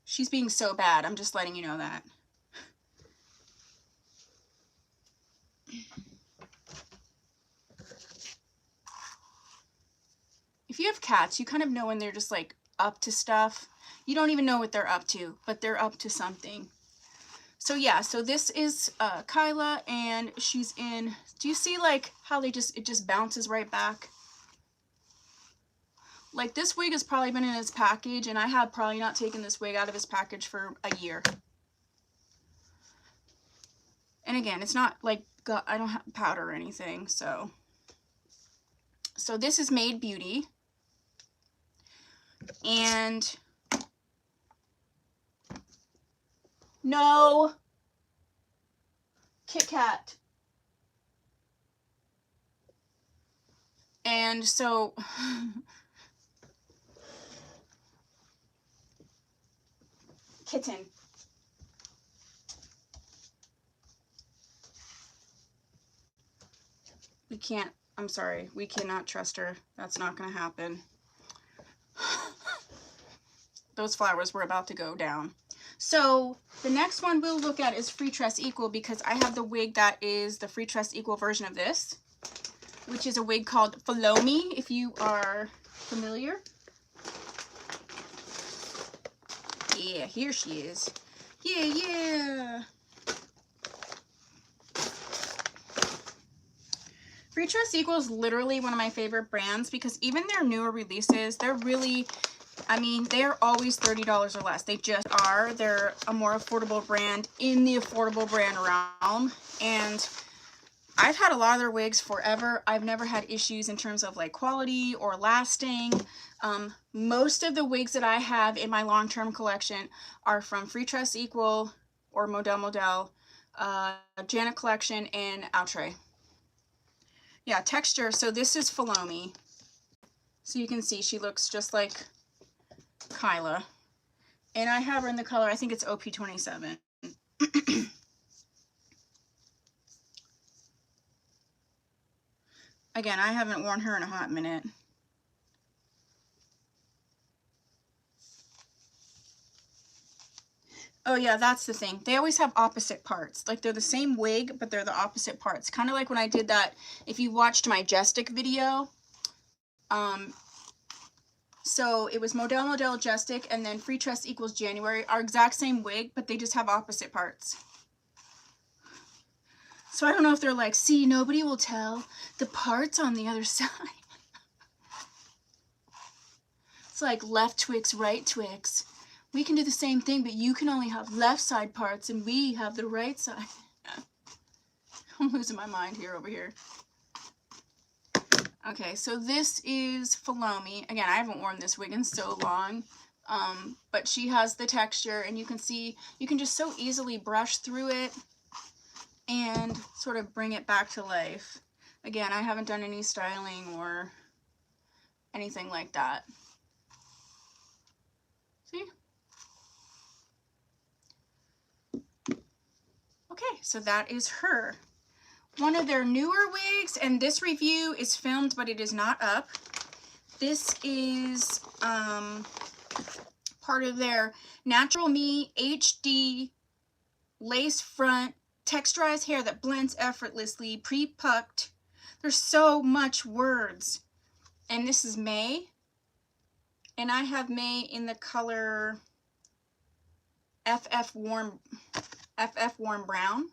She's being so bad, I'm just letting you know that. If you have cats, you kind of know when they're just like up to stuff. You don't even know what they're up to, but they're up to something. So yeah, so this is Kyla, and she's in, do you see like how it just bounces right back? Like this wig has probably been in his package, and I have probably not taken this wig out of his package for a year. And again, it's not like, I don't have powder or anything, so. So this is Mayde Beauty. And no, Kit Kat. And so kitten. We can't, I'm sorry, we cannot trust her. That's not going to happen. Those flowers were about to go down. So the next one we'll look at is Freetress Equal, because I have the wig that is the Freetress Equal version of this, which is a wig called Folami, if you are familiar. Yeah, here she is. Yeah, yeah. Freetress Equal is literally one of my favorite brands, because even their newer releases, they're really, I mean, they're always $30 or less. They just are. They're a more affordable brand in the affordable brand realm. And I've had a lot of their wigs forever. I've never had issues in terms of like quality or lasting. Most of the wigs that I have in my long-term collection are from Freetress Equal or Model, Janet Collection, and Outre. Yeah, texture. So this is Folami. So you can see she looks just like Kyla. And I have her in the color, I think it's OP27. Again, I haven't worn her in a hot minute. Oh yeah, that's the thing. They always have opposite parts. Like they're the same wig, but they're the opposite parts. Kind of like when I did that, if you watched my Majestic video. So it was Model Majestic, and then Freetress Equals January are exact same wig, but they just have opposite parts. So I don't know if they're like, see, nobody will tell the parts on the other side. It's like left Twix, right Twix. We can do the same thing, but you can only have left side parts and we have the right side. I'm losing my mind here over here. Okay, so this is Folami. Again, I haven't worn this wig in so long, but she has the texture, and you can see, you can just so easily brush through it and sort of bring it back to life. Again, I haven't done any styling or anything like that. See? Okay, so that is her. One of their newer wigs, and this review is filmed, but it is not up. This is part of their Natural Me HD lace front texturized hair that blends effortlessly, pre-pucked. There's so much words. And this is May. And I have May in the color FF Warm Brown.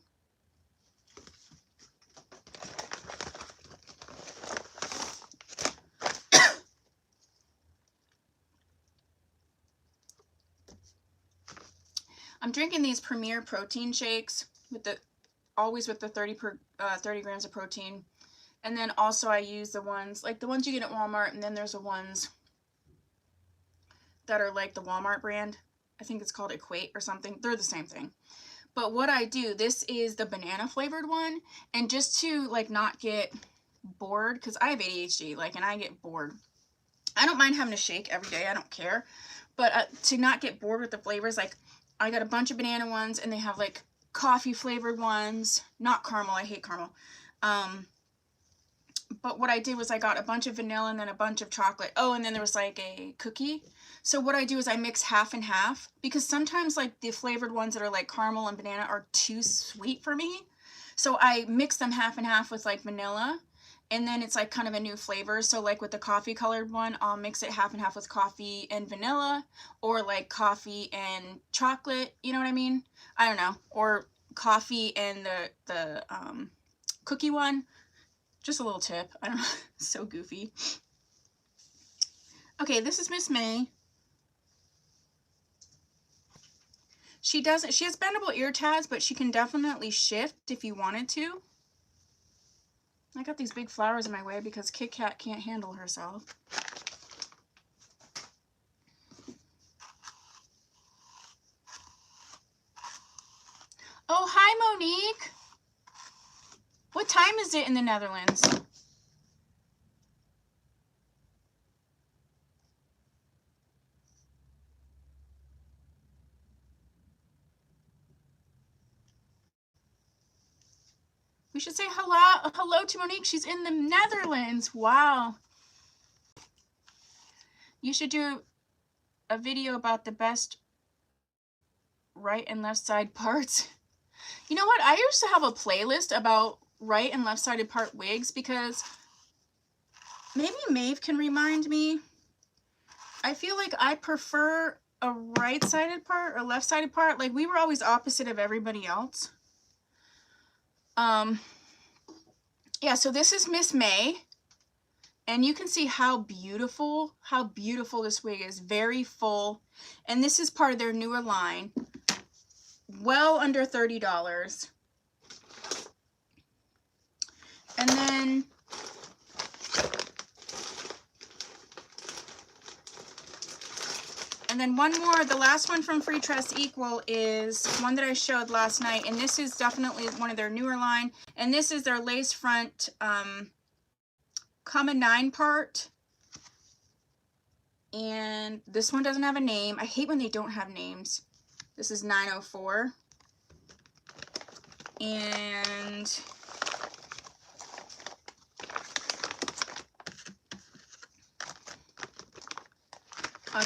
I'm drinking these Premier protein shakes with the always with the 30 grams of protein. And then also I use the ones like the ones you get at Walmart, and then there's the ones that are like the Walmart brand. I think it's called Equate or something. They're the same thing. But what I do, this is the banana flavored one, and just to like not get bored, because I have ADHD, like, and I get bored. I don't mind having a shake every day, I don't care, but to not get bored with the flavors, like I got a bunch of banana ones, and they have like coffee flavored ones, not caramel, I hate caramel. But what I did was I got a bunch of vanilla and then a bunch of chocolate. Oh, and then there was like a cookie. So what I do is I mix half and half, because sometimes like the flavored ones that are like caramel and banana are too sweet for me. So I mix them half and half with like vanilla, and then it's like kind of a new flavor. So like with the coffee colored one, I'll mix it half and half with coffee and vanilla, or like coffee and chocolate, you know what I mean? I don't know. Or coffee and the cookie one. Just a little tip. I don't know. So goofy. Okay, this is Miss May. She has bendable ear tabs, but she can definitely shift if you wanted to. I got these big flowers in my way because Kit Kat can't handle herself. Oh, hi, Monique. What time is it in the Netherlands? We should say hello to Monique. She's in the Netherlands. Wow. You should do a video about the best right and left side parts. You know what? I used to have a playlist about right and left sided part wigs, because maybe Maeve can remind me. I feel like I prefer a right sided part or left sided part. Like we were always opposite of everybody else. Yeah, so this is Miss May, and you can see how beautiful this wig is. Very full, and this is part of their newer line. Well under $30. And then one more, the last one from Freetress Equal is one that I showed last night, and this is definitely one of their newer line, and this is their lace front Comma 9 part, and this one doesn't have a name. I hate when they don't have names. This is 904, and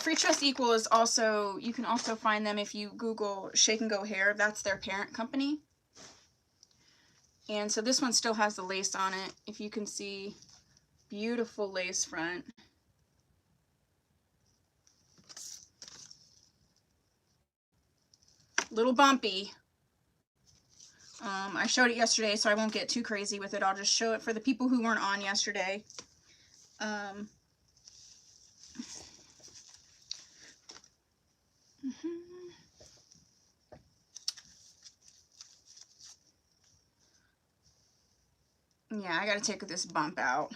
Freetress Equal is also, you can also find them if you Google Shake and Go Hair. That's their parent company. And so this one still has the lace on it. If you can see, beautiful lace front. Little bumpy. I showed it yesterday, so I won't get too crazy with it. I'll just show it for the people who weren't on yesterday. Yeah, I gotta take this bump out.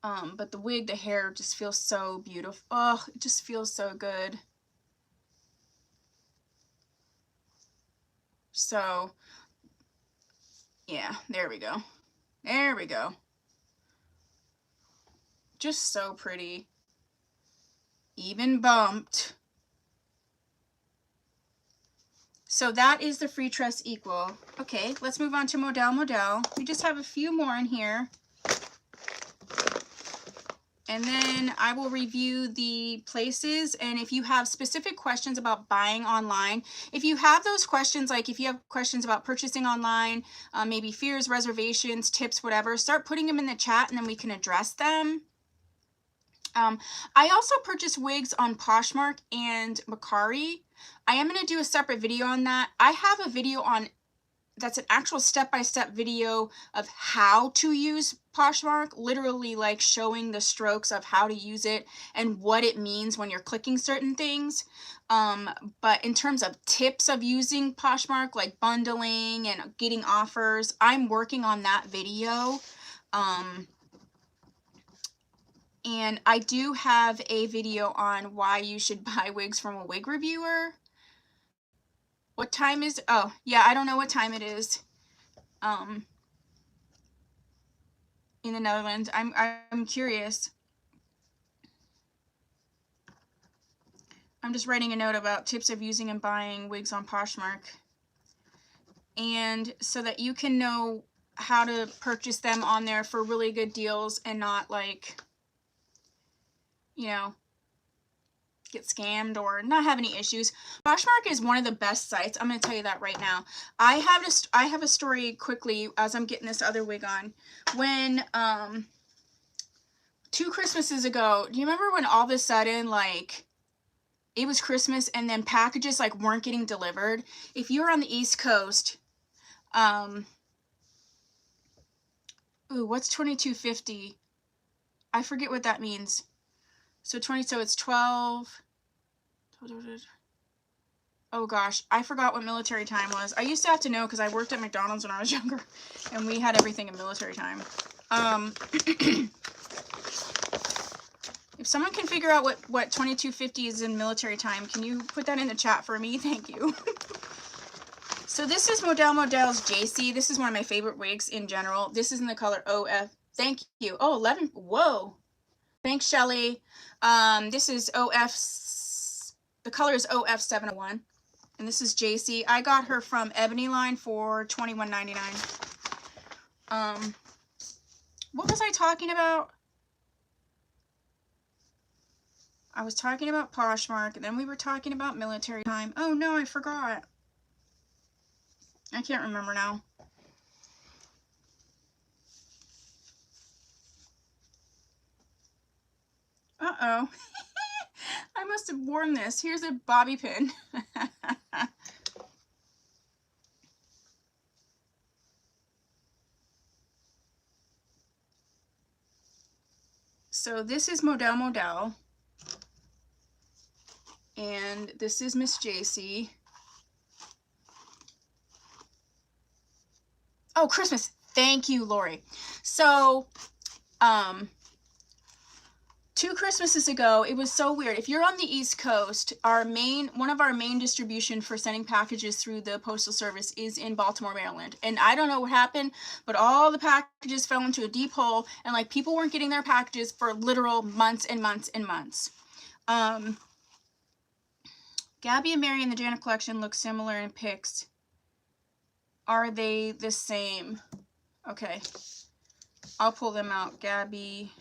But the wig, the hair just feels so beautiful. Oh, it just feels so good. So, yeah, there we go. There we go. Just so pretty. Even bumped. So that is the Freetress Equal. Okay, let's move on to Model. We just have a few more in here. And then I will review the places, and if you have specific questions about buying online, if you have those questions, like if you have questions about purchasing online, maybe fears, reservations, tips, whatever, start putting them in the chat and then we can address them. I also purchase wigs on Poshmark and Mercari. I am going to do a separate video on that. I have a video on that's an actual step-by-step video of how to use Poshmark, literally like showing the strokes of how to use it and what it means when you're clicking certain things. But in terms of tips of using Poshmark, like bundling and getting offers, I'm working on that video. And I do have a video on why you should buy wigs from a wig reviewer. What time is, oh yeah, I don't know what time it is in the Netherlands. I'm curious. I'm just writing a note about tips of using and buying wigs on Poshmark, and so that you can know how to purchase them on there for really good deals and not, like, you know, get scammed or not have any issues. Poshmark is one of the best sites. I'm going to tell you that right now. I have a story quickly as I'm getting this other wig on. When 2 Christmases ago, do you remember when all of a sudden, like, it was Christmas and then packages like weren't getting delivered? If you're on the East Coast, ooh, what's 2250? I forget what that means. So it's 12. Oh gosh, I forgot what military time was. I used to have to know because I worked at McDonald's when I was younger and we had everything in military time. If someone can figure out what 2250 is in military time, can you put that in the chat for me? Thank you. So this is Model's Jacy. This is one of my favorite wigs in general. This is in the color OF. Thank you. Oh, 11. Whoa. Thanks, Shelly. This is the color is OF701. And this is Jacy. I got her from Ebonyline for $21.99. What was I talking about? I was talking about Poshmark, and then we were talking about military time. Oh no, I forgot. I can't remember now. Uh-oh. I must have worn this. Here's a bobby pin. So this is Model. And this is Miss Jacy. Oh, Christmas. Thank you, Lori. So, 2 Christmases ago, it was so weird. If you're on the East Coast, one of our main distribution for sending packages through the Postal Service is in Baltimore, Maryland. And I don't know what happened, but all the packages fell into a deep hole, and like people weren't getting their packages for literal months and months and months. Gaby and Mary in the Janet Collection look similar in pics. Are they the same? Okay. I'll pull them out. Gaby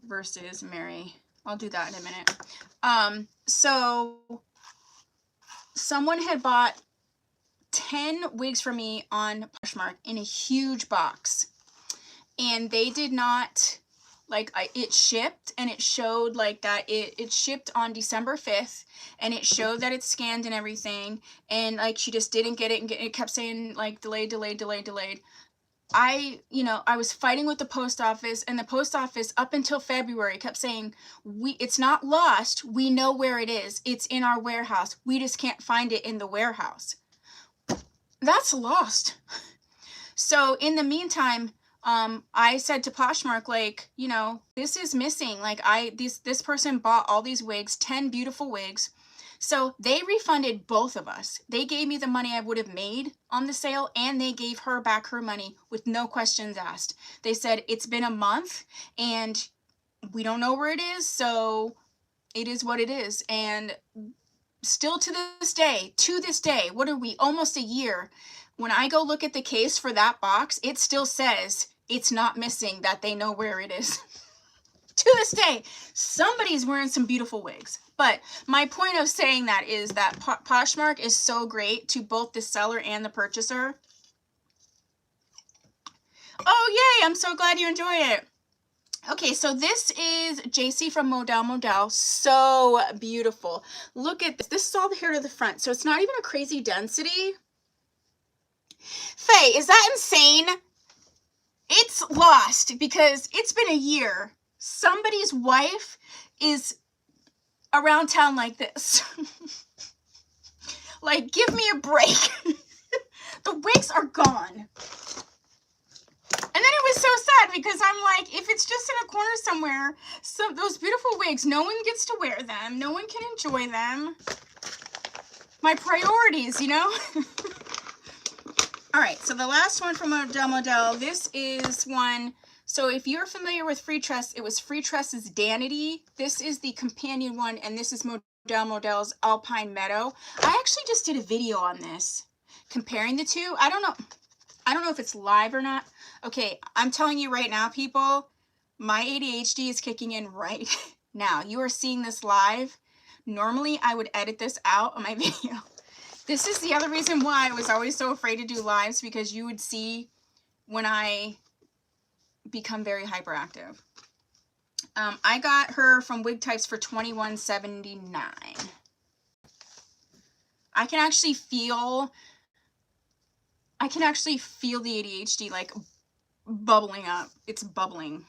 versus Mary. I'll do that in a minute. So someone had bought 10 wigs for me on Poshmark in a huge box. And they did not, like, it shipped, and it showed like that it shipped on December 5th, and it showed that it's scanned and everything, and like she just didn't get it, and it kept saying like delayed. I was fighting with the post office, and the post office up until February kept saying, it's not lost, we know where it is, it's in our warehouse, we just can't find it in the warehouse. That's lost. So in the meantime, I said to Poshmark, like, this is missing. Like, this person bought all these wigs, 10 beautiful wigs. So they refunded both of us. They gave me the money I would have made on the sale, and they gave her back her money with no questions asked. They said, it's been a month and we don't know where it is, so it is what it is. And still to this day, what are we, almost a year, when I go look at the case for that box, it still says it's not missing, that they know where it is. To this day, somebody's wearing some beautiful wigs. But my point of saying that is that Poshmark is so great to both the seller and the purchaser. Oh, yay! I'm so glad you enjoy it. Okay, so this is Jacy from Model. So beautiful. Look at this. This is all the hair to the front, so it's not even a crazy density. Faye, is that insane? It's lost because it's been a year. Somebody's wife is around town like this. Like, give me a break. The wigs are gone. And then it was so sad because I'm like, if it's just in a corner somewhere, so those beautiful wigs, no one gets to wear them. No one can enjoy them. My priorities, you know? All right, so the last one from Model, this is one. So if you're familiar with Freetress, it was Freetress's Danity. This is the companion one, and this is Model's Alpine Meadow. I actually just did a video on this, comparing the two. I don't know if it's live or not. Okay, I'm telling you right now, people, my ADHD is kicking in right now. You are seeing this live. Normally, I would edit this out on my video. This is the other reason why I was always so afraid to do lives, because you would see when I become very hyperactive. I got her from Wig Types for $21.79. I can actually feel the ADHD like bubbling up. It's bubbling.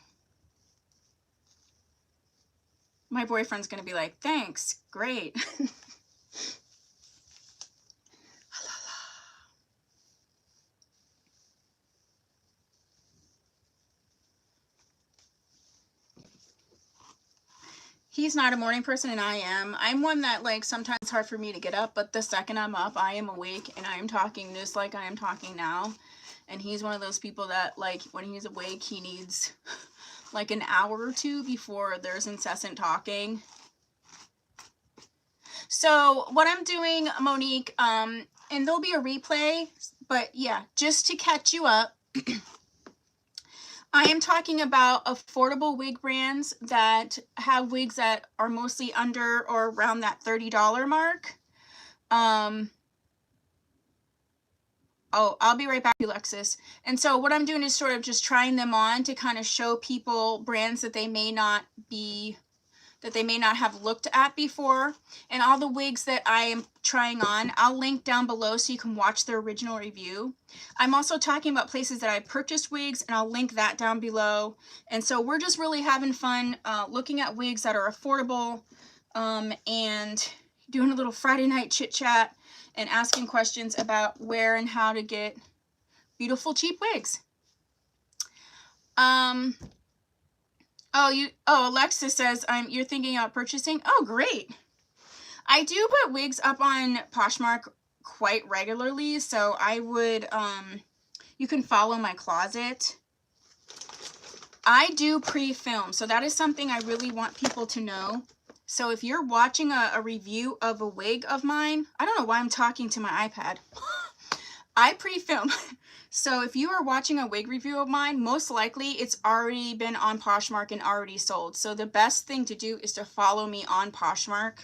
My boyfriend's gonna be like, thanks, great. He's not a morning person and I am. I'm one that, like, sometimes it's hard for me to get up, but the second I'm up, I am awake and I am talking just like I am talking now. And he's one of those people that, like, when he's awake, he needs like an hour or two before there's incessant talking. So what I'm doing, Monique, and there'll be a replay, but yeah, just to catch you up, I am talking about affordable wig brands that have wigs that are mostly under or around that $30 mark. Oh, I'll be right back, Alexis. And so what I'm doing is sort of just trying them on to kind of show people brands that they may not have looked at before. And all the wigs that I am trying on, I'll link down below so you can watch their original review. I'm also talking about places that I purchased wigs, and I'll link that down below. And so we're just really having fun looking at wigs that are affordable, and doing a little Friday night chit chat and asking questions about where and how to get beautiful cheap wigs. Alexis says you're thinking about purchasing. Oh, great. I do put wigs up on Poshmark quite regularly, so I would you can follow my closet. I do pre-film, so that is something I really want people to know. So if you're watching a review of a wig of mine, I don't know why I'm talking to my iPad. I pre-film. So if you are watching a wig review of mine, most likely it's already been on Poshmark and already sold. So the best thing to do is to follow me on Poshmark,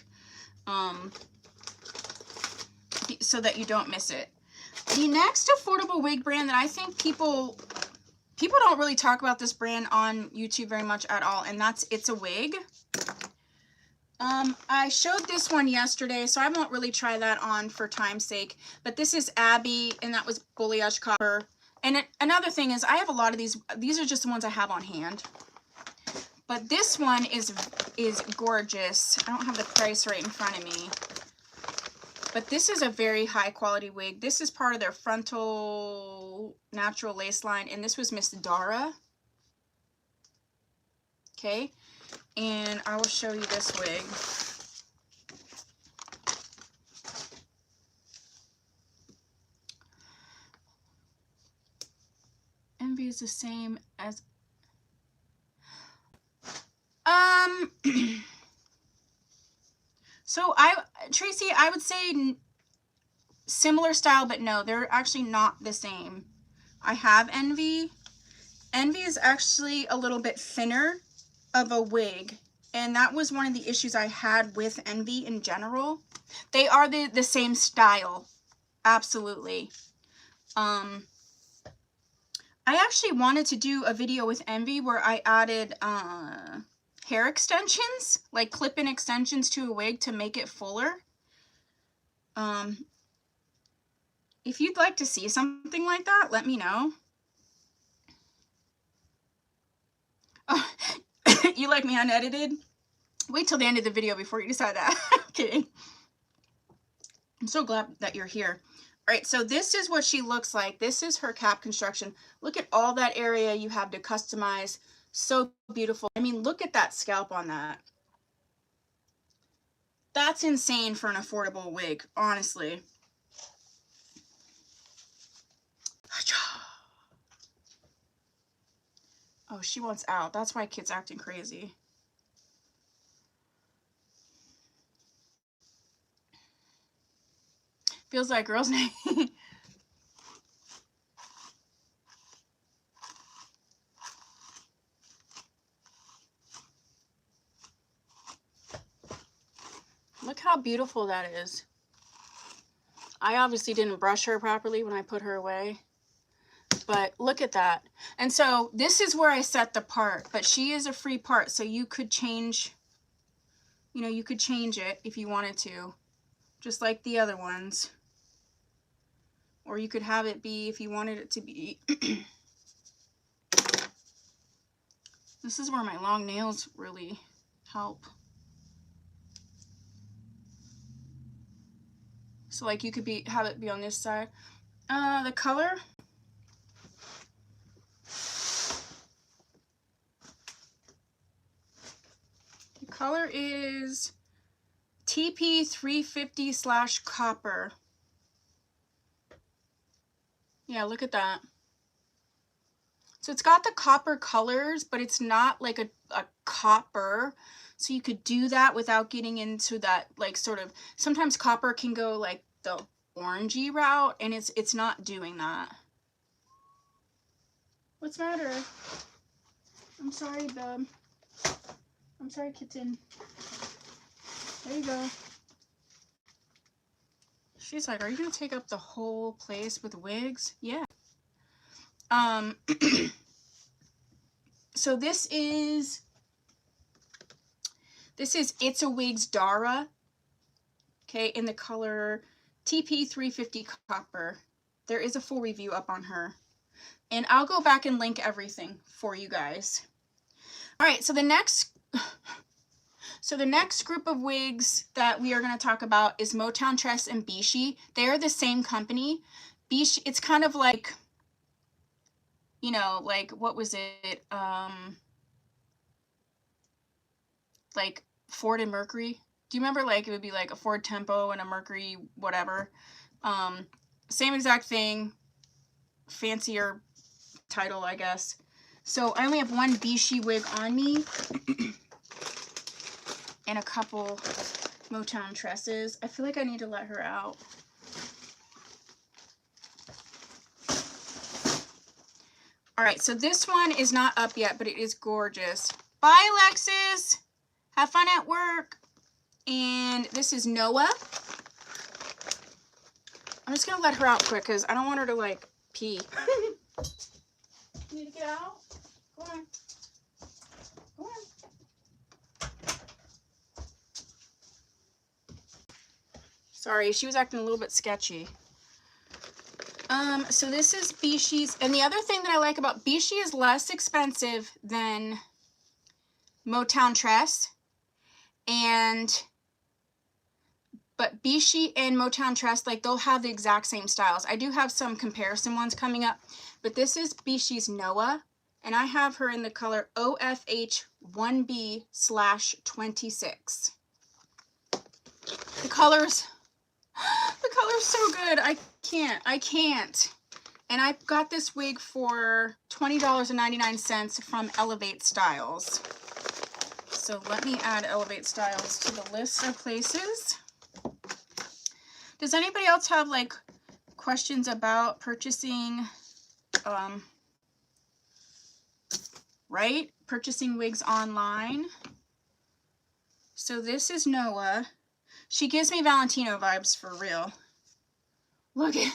so that you don't miss it. The next affordable wig brand that I think people don't really talk about this brand on YouTube very much at all, and that's It's a Wig. I showed this one yesterday, so I won't really try that on for time's sake, but this is Abbie, and that was Balayage Copper. And another thing is, I have a lot of these are just the ones I have on hand, but this one is gorgeous. I don't have the price right in front of me, but this is a very high quality wig. This is part of their frontal natural lace line, and this was Miss Dara. Okay. And I will show you this wig. Envy is the same as so Tracy, I would say similar style, but no, they're actually not the same. I have Envy. Envy is actually a little bit thinner of a wig, and that was one of the issues I had with Envy in general. They are the same style, absolutely. I I actually wanted to do a video with Envy where I added hair extensions, like clip-in extensions to a wig to make it fuller. If you'd like to see something like that, let me know. Oh, you like me unedited? Wait till the end of the video before you decide that. I'm kidding. I'm so glad that you're here. All right, so this is what she looks like. This is her cap construction. Look at all that area you have to customize. So beautiful. I mean, look at that scalp on that. That's insane for an affordable wig, honestly. Oh, she wants out. That's why Kit's acting crazy. Feels like girl's name. Look how beautiful that is. I obviously didn't brush her properly when I put her away. But look at that. And so this is where I set the part, but she is a free part, so you could change, you know, you could change it if you wanted to, just like the other ones. Or you could have it be if you wanted it to be. This is where my long nails really help. So like you could have it be on this side. The color. Color is TP 350/copper. Yeah, look at that. So it's got the copper colors, but it's not like a copper. So you could do that without getting into that, like, sort of, sometimes copper can go like the orangey route, and it's not doing that. What's the matter? I'm sorry, bub. I'm sorry, kitten. There you go. She's like, are you gonna take up the whole place with wigs? Yeah. So this is It's a Wig Dara. Okay, in the color TP 350 copper. There is a full review up on her. And I'll go back and link everything for you guys. All right, so the next group of wigs that we are going to talk about is Motown Tress and Beshe. They are the same company. Beshe, it's kind of like, you know, like, what was it? Like Ford and Mercury. Do you remember, like, it would be like a Ford Tempo and a Mercury whatever? Same exact thing, fancier title, I guess. So I only have one Beshe wig on me and a couple Motown tresses. I feel like I need to let her out. All right, so this one is not up yet, but it is gorgeous. Bye, Alexis. Have fun at work. And this is Noa. I'm just gonna let her out quick because I don't want her to, like, pee. You need to get out? Go on. Go on. Sorry, she was acting a little bit sketchy. So this is Beshe's, and the other thing that I like about Beshe is less expensive than Motown Tress, but Beshe and Motown Tress, like, they'll have the exact same styles. I do have some comparison ones coming up, but this is Beshe's Noa, and I have her in the color OFH 1B/26. The color's so good. I can't. And I got this wig for $20.99 from Elevate Styles. So let me add Elevate Styles to the list of places. Does anybody else have, like, questions about purchasing, purchasing wigs online? So this is Noa. She gives me Valentino vibes for real. Look it.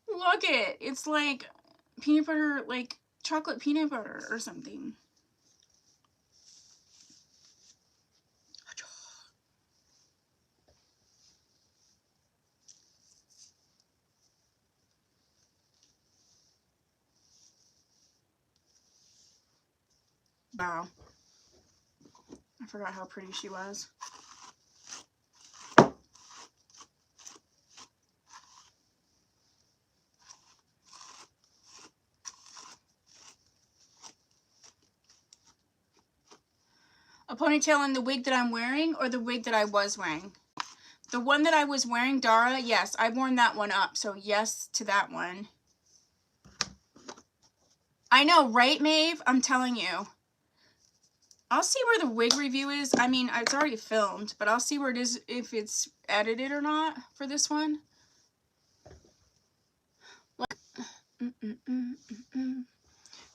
Look it. It's like peanut butter, like chocolate peanut butter or something. Wow. I forgot how pretty she was. A ponytail in the wig that I'm wearing or the wig that I was wearing? The one that I was wearing, Dara, yes, I've worn that one up, so yes to that one. I know, right, Maeve? I'm telling you. I'll see where the wig review is. I mean, it's already filmed, but I'll see where it is, if it's edited or not for this one. Like,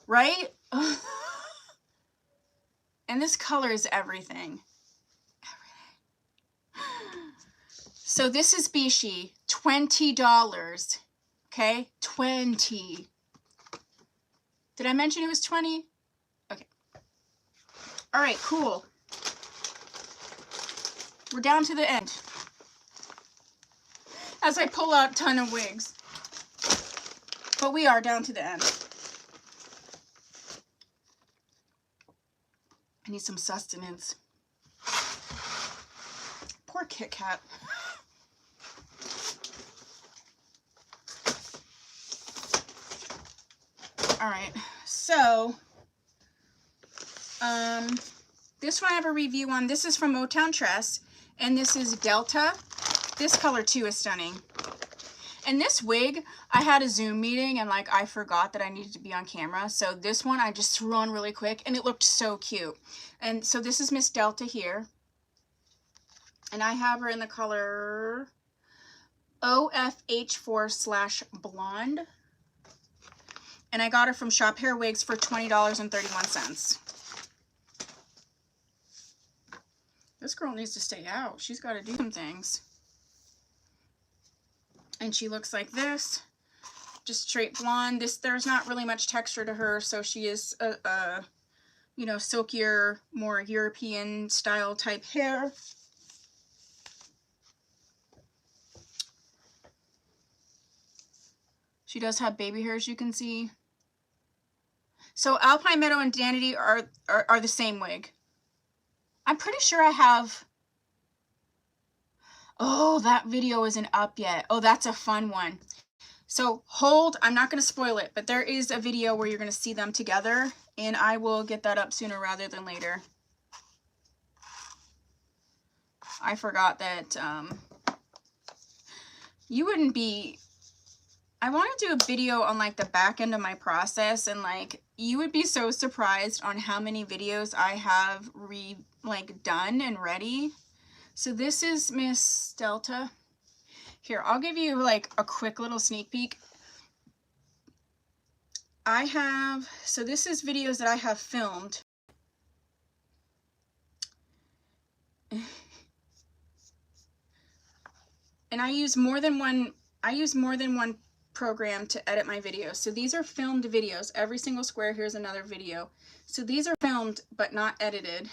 right? And this color is everything. So this is Beshe, $20. Okay, 20. Did I mention it was 20? Okay. All right, cool. We're down to the end. As I pull out a ton of wigs. But we are down to the end. I need some sustenance. Poor Kit Kat. All right, so this one I have a review on. This is from Motown Tress, and this is Delta. This color too is stunning. And this wig, I had a Zoom meeting and like I forgot that I needed to be on camera. So this one I just threw on really quick and it looked so cute. And so this is Miss Delta here. And I have her in the color OFH4/blonde. And I got her from Shophairwigs for $20.31. This girl needs to stay out. She's got to do some things. And she looks like this. Just straight blonde. There's not really much texture to her, so she is you know, silkier, more European style type hair. She does have baby hair, as you can see. So Alpine, Meadow, and Danity are the same wig. I'm pretty sure I have... Oh, that video isn't up yet. Oh, that's a fun one. So hold, I'm not going to spoil it, but there is a video where you're going to see them together, and I will get that up sooner rather than later. I forgot that you wouldn't be... I want to do a video on like the back end of my process, and like you would be so surprised on how many videos I have done and ready. So this is Miss Delta. Here, I'll give you like a quick little sneak peek. So this is videos that I have filmed. And I use more than one program to edit my videos. So these are filmed videos. Every single square, here's another video. So these are filmed but not edited.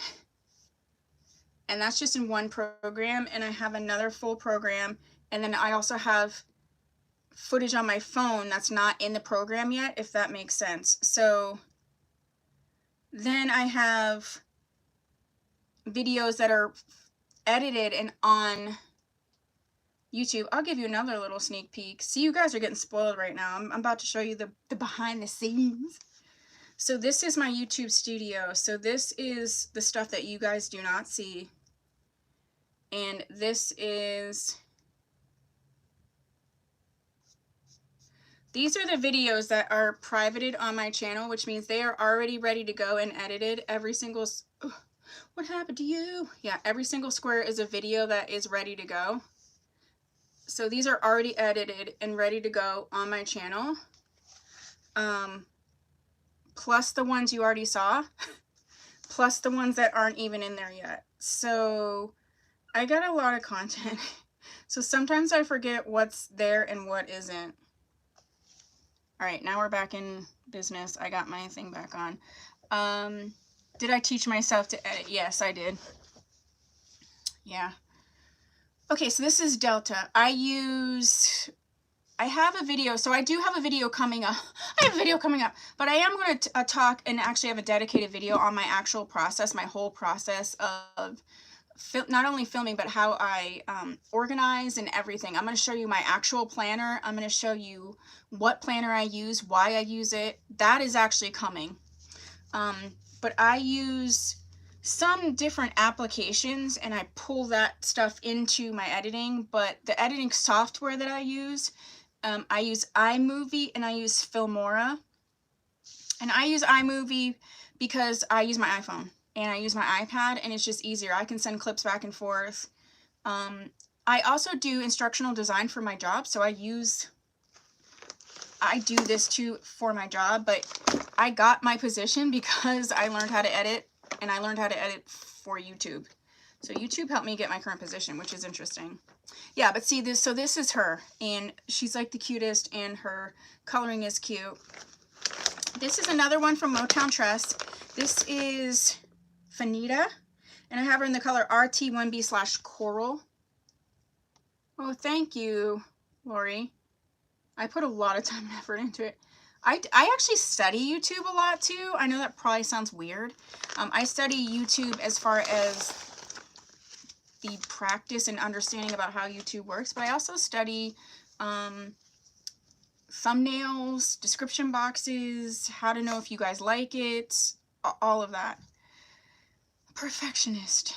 And that's just in one program. And I have another full program. And then I also have footage on my phone that's not in the program yet, if that makes sense. So then I have videos that are edited and on YouTube. I'll give you another little sneak peek. See, you guys are getting spoiled right now. I'm about to show you the behind the scenes. So this is my YouTube studio. So this is the stuff that you guys do not see. And this is... These are the videos that are privated on my channel, which means they are already ready to go and edited. Every single... What happened to you? Yeah, every single square is a video that is ready to go. So these are already edited and ready to go on my channel. Plus the ones you already saw. Plus the ones that aren't even in there yet. So I got a lot of content. So sometimes I forget what's there and what isn't. All right, now we're back in business. I got my thing back on. Did I teach myself to edit? Yes, I did. Yeah. Okay, so this is Delta. I have a video, so I do have a video coming up. I have a video coming up, but I am going to talk and actually have a dedicated video on my actual process, my whole process of not only filming, but how I organize and everything. I'm going to show you my actual planner. I'm going to show you what planner I use, why I use it. That is actually coming. But I use some different applications and I pull that stuff into my editing, but the editing software that I use iMovie and I use Filmora. And I use iMovie because I use my iPhone and I use my iPad and it's just easier. I can send clips back and forth. I also do instructional design for my job, so I do this too for my job, but I got my position because I learned how to edit, and I learned how to edit for YouTube. So YouTube helped me get my current position, which is interesting. Yeah, but see this, so this is her, and she's like the cutest, and her coloring is cute. This is another one from Motown Tress. This is Fanita, and I have her in the color RT1B/Coral. Oh, thank you, Lori. I put a lot of time and effort into it. I actually study YouTube a lot too. I know that probably sounds weird. I study YouTube as far as the practice and understanding about how YouTube works, but I also study thumbnails, description boxes, how to know if you guys like it, all of that. Perfectionist.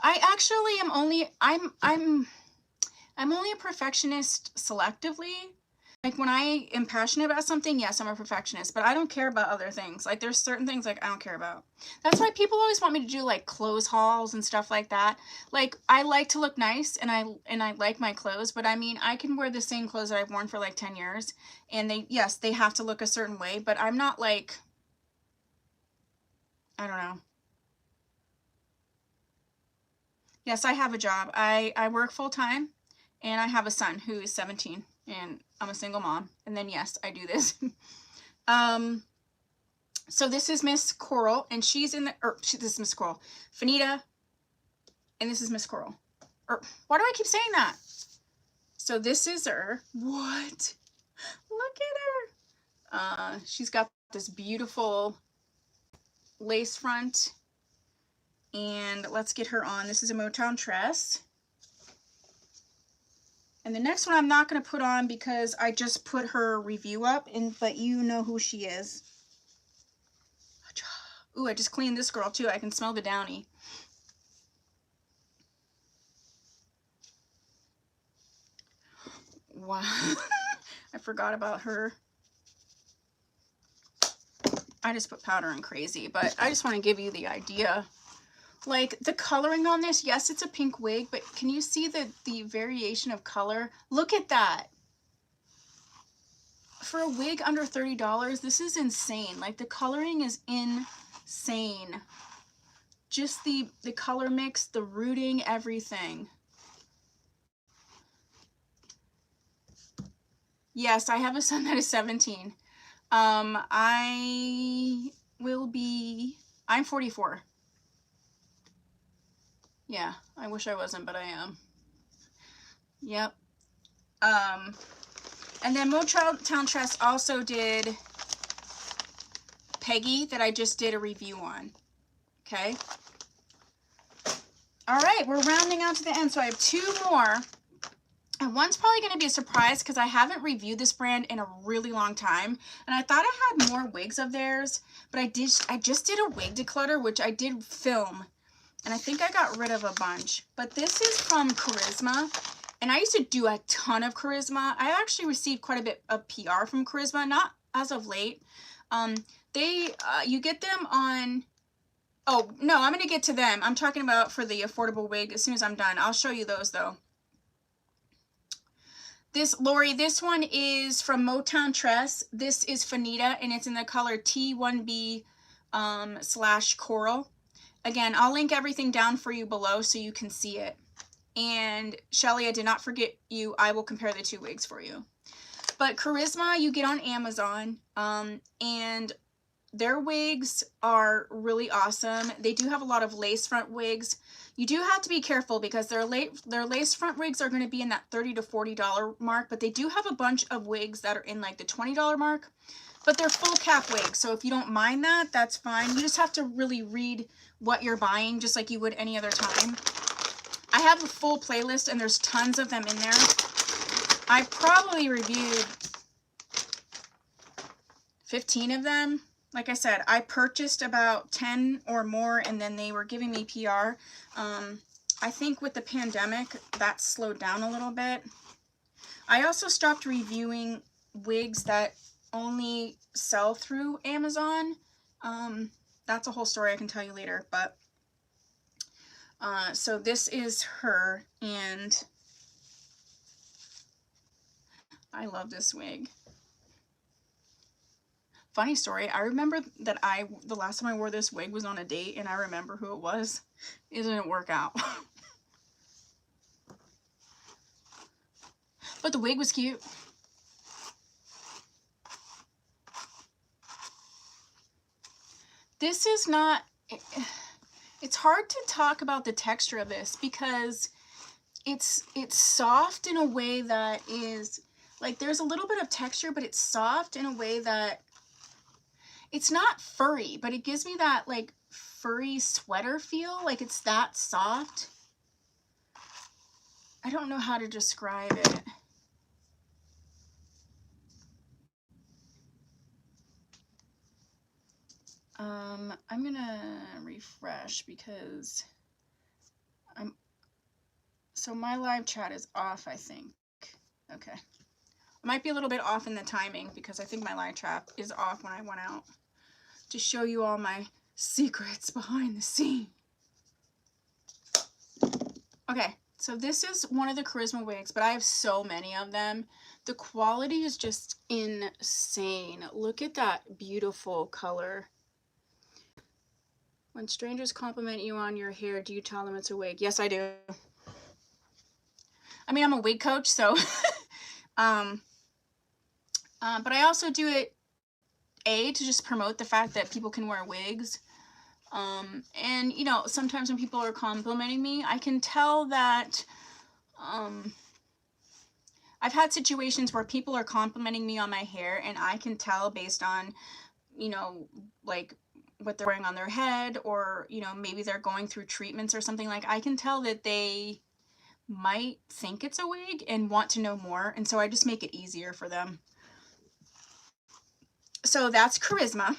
I actually am only, I'm only a perfectionist selectively. Like when I am passionate about something, yes, I'm a perfectionist, but I don't care about other things. Like there's certain things like I don't care about. That's why people always want me to do like clothes hauls and stuff like that. Like I like to look nice and I like my clothes, but I mean, I can wear the same clothes that I've worn for like 10 years and yes, they have to look a certain way, but I'm not like, I don't know. Yes, I have a job. I work full time and I have a son who is 17 and I'm a single mom. And then yes, I do this. So this is Miss Coral and she's in the, this is Miss Coral. Fanita, and this is Miss Coral. Why do I keep saying that? So this is her. What? Look at her. She's got this beautiful lace front. And let's get her on. This is a Motown Tress. And the next one I'm not going to put on because I just put her review up, but you know who she is. Ooh, I just cleaned this girl too. I can smell the downy. Wow. I forgot about her. I just put powder in crazy, but I just want to give you the idea. Like the coloring on this, yes, it's a pink wig, but can you see the variation of color? Look at that. For a wig under $30, this is insane. Like the coloring is insane. Just the color mix, the rooting, everything. Yes, I have a son that is 17. I'm 44. Yeah, I wish I wasn't, but I am. Yep. And then Motown Tress also did Peggy that I just did a review on. Okay. All right, we're rounding out to the end. So I have two more. And one's probably going to be a surprise because I haven't reviewed this brand in a really long time. And I thought I had more wigs of theirs, but I just did a wig declutter, which I did film. And I think I got rid of a bunch. But this is from Charisma. And I used to do a ton of Charisma. I actually received quite a bit of PR from Charisma, not as of late. You get them on... Oh, no, I'm going to get to them. I'm talking about for the affordable wig as soon as I'm done. I'll show you those, though. Lori, this one is from Motown Tress. This is Fanita, and it's in the color T1B /Coral. Again, I'll link everything down for you below so you can see it. And Shelly, I did not forget you. I will compare the two wigs for you. But Charisma you get on Amazon, and their wigs are really awesome. They do have a lot of lace front wigs. You do have to be careful because their lace front wigs are going to be in that $30 to $40 mark, but they do have a bunch of wigs that are in like the $20 mark, but they're full cap wigs. So if you don't mind that, that's fine. You just have to really read what you're buying, just like you would any other time. I have a full playlist and there's tons of them in there. I probably reviewed 15 of them. Like I said, I purchased about 10 or more and then they were giving me PR. I think with the pandemic, that slowed down a little bit. I also stopped reviewing wigs that only sell through Amazon. That's a whole story I can tell you later, but so this is her, and I love this wig. Funny story, I remember that the last time I wore this wig was on a date, and I remember who it was. It didn't work out. But the wig was cute. This is not, it's hard to talk about the texture of this because it's soft in a way that is, like, there's a little bit of texture, but it's soft in a way that it's not furry, but it gives me that like furry sweater feel, like it's that soft. I don't know how to describe it. I'm gonna refresh because so my live chat is off, I think. Okay. It might be a little bit off in the timing because I think my live chat is off when I went out to show you all my secrets behind the scene. Okay, so this is one of the Charisma wigs, but I have so many of them. The quality is just insane. Look at that beautiful color. When strangers compliment you on your hair, do you tell them it's a wig? Yes, I do. I mean, I'm a wig coach, so but I also do it to just promote the fact that people can wear wigs. And you know, sometimes when people are complimenting me, I can tell that I've had situations where people are complimenting me on my hair and I can tell based on, you know, like what they're wearing on their head, or, you know, maybe they're going through treatments or something. Like, I can tell that they might think it's a wig and want to know more, and so I just make it easier for them. So that's Charisma.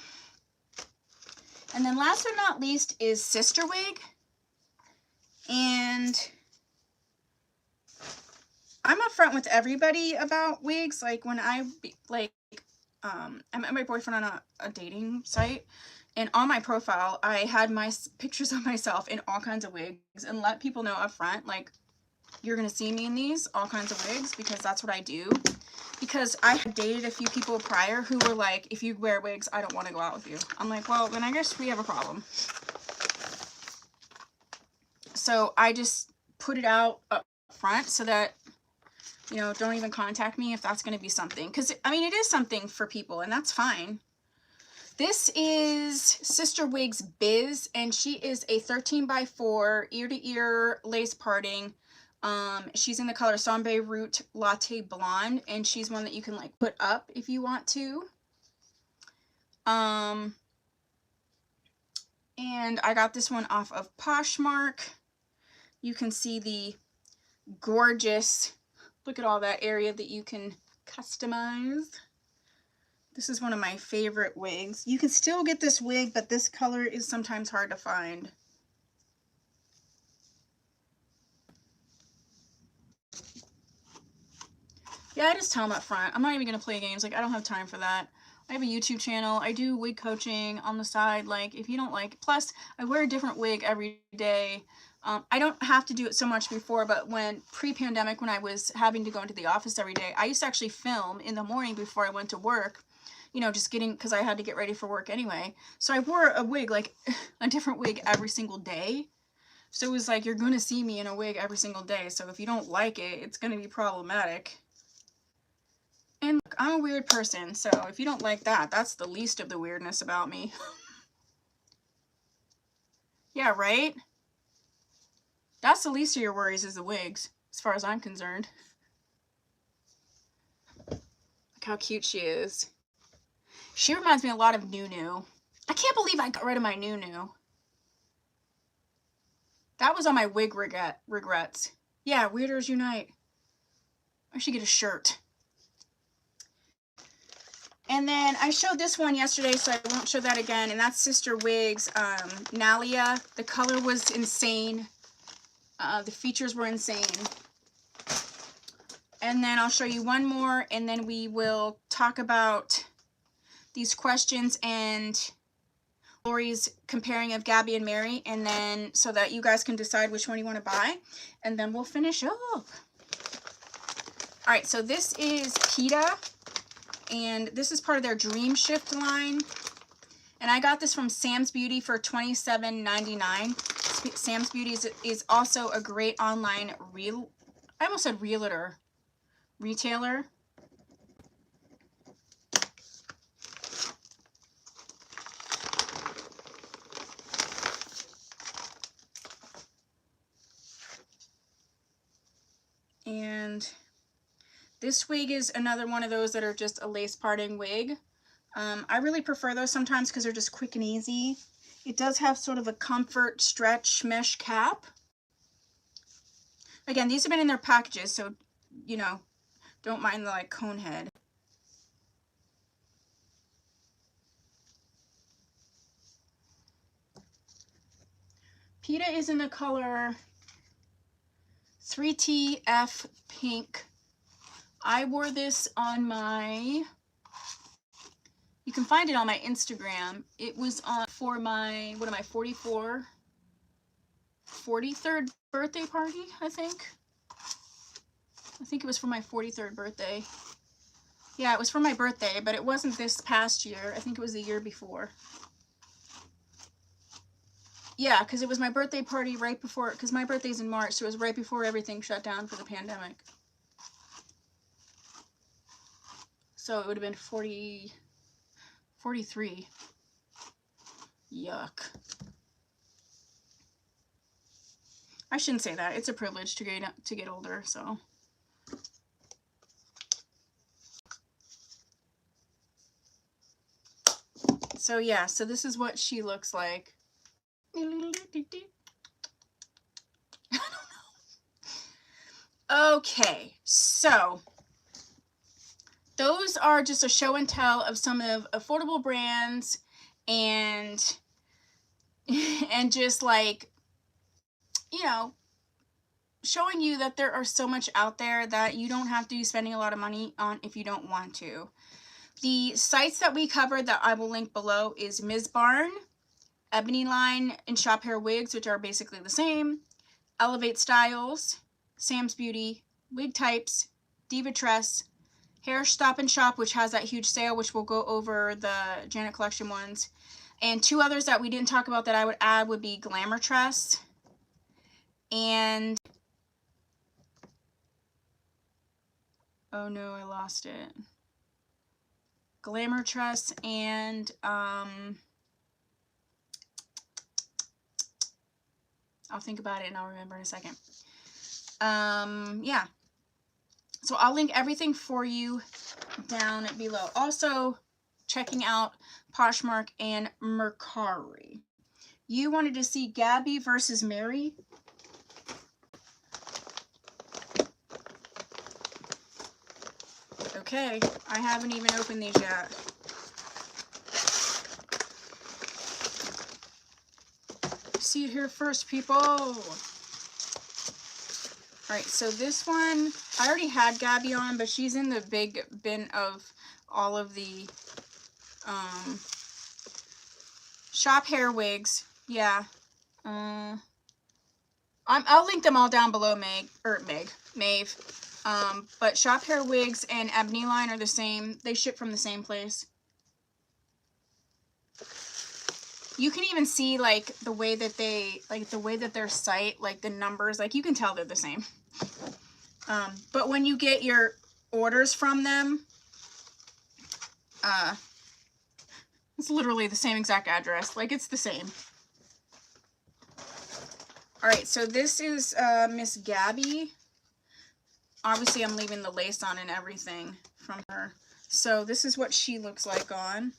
And then last but not least is Sister Wig. And I'm upfront with everybody about wigs. Like, when I met my boyfriend on a dating site, and on my profile I had my pictures of myself in all kinds of wigs and let people know up front, like, you're gonna see me in these all kinds of wigs, because that's what I do. Because I had dated a few people prior who were like, if you wear wigs, I don't want to go out with you. I'm like, well, then I guess we have a problem. So I just put it out up front so that, you know, don't even contact me if that's going to be something. Because, I mean, it is something for people, and that's fine. This is Sister Wig's Biz, and she is a 13x4 ear-to-ear lace parting. She's in the color Sombre Root Latte Blonde, and she's one that you can like put up if you want to. And I got this one off of Poshmark. You can see the gorgeous, look at all that area that you can customize. This is one of my favorite wigs. You can still get this wig, but this color is sometimes hard to find. Yeah, I just tell them up front. I'm not even going to play games. Like, I don't have time for that. I have a YouTube channel. I do wig coaching on the side. Like, if you don't like, plus I wear a different wig every day. I don't have to do it so much before, but when pre-pandemic, when I was having to go into the office every day, I used to actually film in the morning before I went to work, you know, just getting, because I had to get ready for work anyway. So I wore a wig, like a different wig every single day. So it was like, you're going to see me in a wig every single day. So if you don't like it, it's going to be problematic. And look, I'm a weird person, so if you don't like that, that's the least of the weirdness about me. Yeah, right? That's the least of your worries is the wigs, as far as I'm concerned. Look how cute she is. She reminds me a lot of Nunu. I can't believe I got rid of my Nunu. That was on my wig regrets. Yeah, Weirders Unite. I should get a shirt. And then I showed this one yesterday, so I won't show that again. And that's Sister Wigs, Nalia. The color was insane. The features were insane. And then I'll show you one more, and then we will talk about these questions and Lori's comparing of Gaby and Mary, and then so that you guys can decide which one you want to buy, and then we'll finish up. All right, so this is Peta, and this is part of their Dream Shift line, and I got this from Sam's Beauty for $27.99. Sam's Beauty is also a great online I almost said retailer. And this wig is another one of those that are just a lace parting wig. I really prefer those sometimes because they're just quick and easy. It does have sort of a comfort stretch mesh cap. Again, these have been in their packages, so, you know, don't mind the like cone head. Peta is in the color 3TF Pink. I wore this on my, you can find it on my Instagram. It was on for my, what am I, 43rd birthday party, I think. I think it was for my 43rd birthday. Yeah, it was for my birthday, but it wasn't this past year. I think it was the year before. Yeah, because it was my birthday party right before, because my birthday's in March, so it was right before everything shut down for the pandemic. So it would have been 43. Yuck. I shouldn't say that. It's a privilege to get older, so. So yeah, so this is what she looks like. I don't know. Okay, so those are just a show and tell of some of affordable brands and just like, you know, showing you that there are so much out there that you don't have to be spending a lot of money on if you don't want to. The sites that we covered that I will link below is Ms. Barn, Ebonyline Shophairwigs, which are basically the same, Elevate Styles, Sam's Beauty, Wig Types, Divatress, Hairstopandshop, which has that huge sale, which we'll go over the Janet Collection ones. And two others that we didn't talk about that I would add would be Glamourtress and, oh no, I lost it. Glamourtress and, I'll think about it and I'll remember in a second. Yeah. So I'll link everything for you down below. Also, checking out Poshmark and Mercari. You wanted to see Gaby versus Mary? Okay, I haven't even opened these yet. See it here first, people. Alright, so this one, I already had Gaby on, but she's in the big bin of all of the Shophairwigs. Yeah. I'll link them all down below, Maeve. But Shophairwigs and Ebonyline are the same. They ship from the same place. You can even see like the way that their site, like the numbers, like you can tell they're the same. But when you get your orders from them, It's literally the same exact address. Like, it's the same. All right, so this is Miss Gaby. Obviously, I'm leaving the lace on and everything from her. So this is what she looks like on.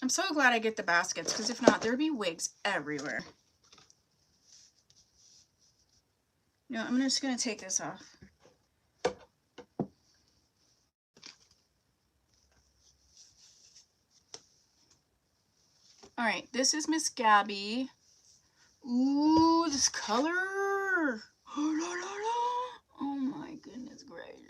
I'm so glad I get the baskets, because if not, there'd be wigs everywhere. No, I'm just going to take this off. All right, this is Miss Gaby. Ooh, this color. Oh my goodness gracious.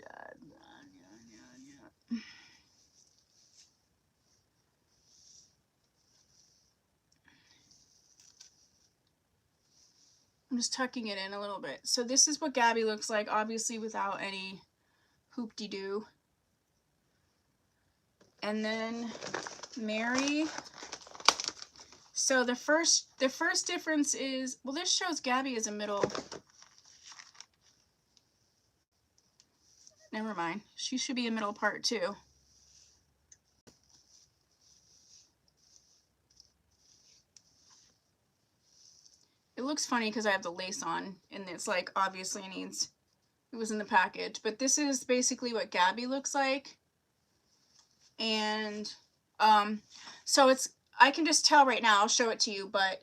I'm just tucking it in a little bit. So this is what Gaby looks like, obviously without any hoop-de-doo. And then Mary. So the first difference is, well, this shows Gaby as a middle. Never mind. She should be a middle part too. It looks funny because I have the lace on, and it's like obviously it was in the package. But this is basically what Gaby looks like. And so it's, I can just tell right now, I'll show it to you, but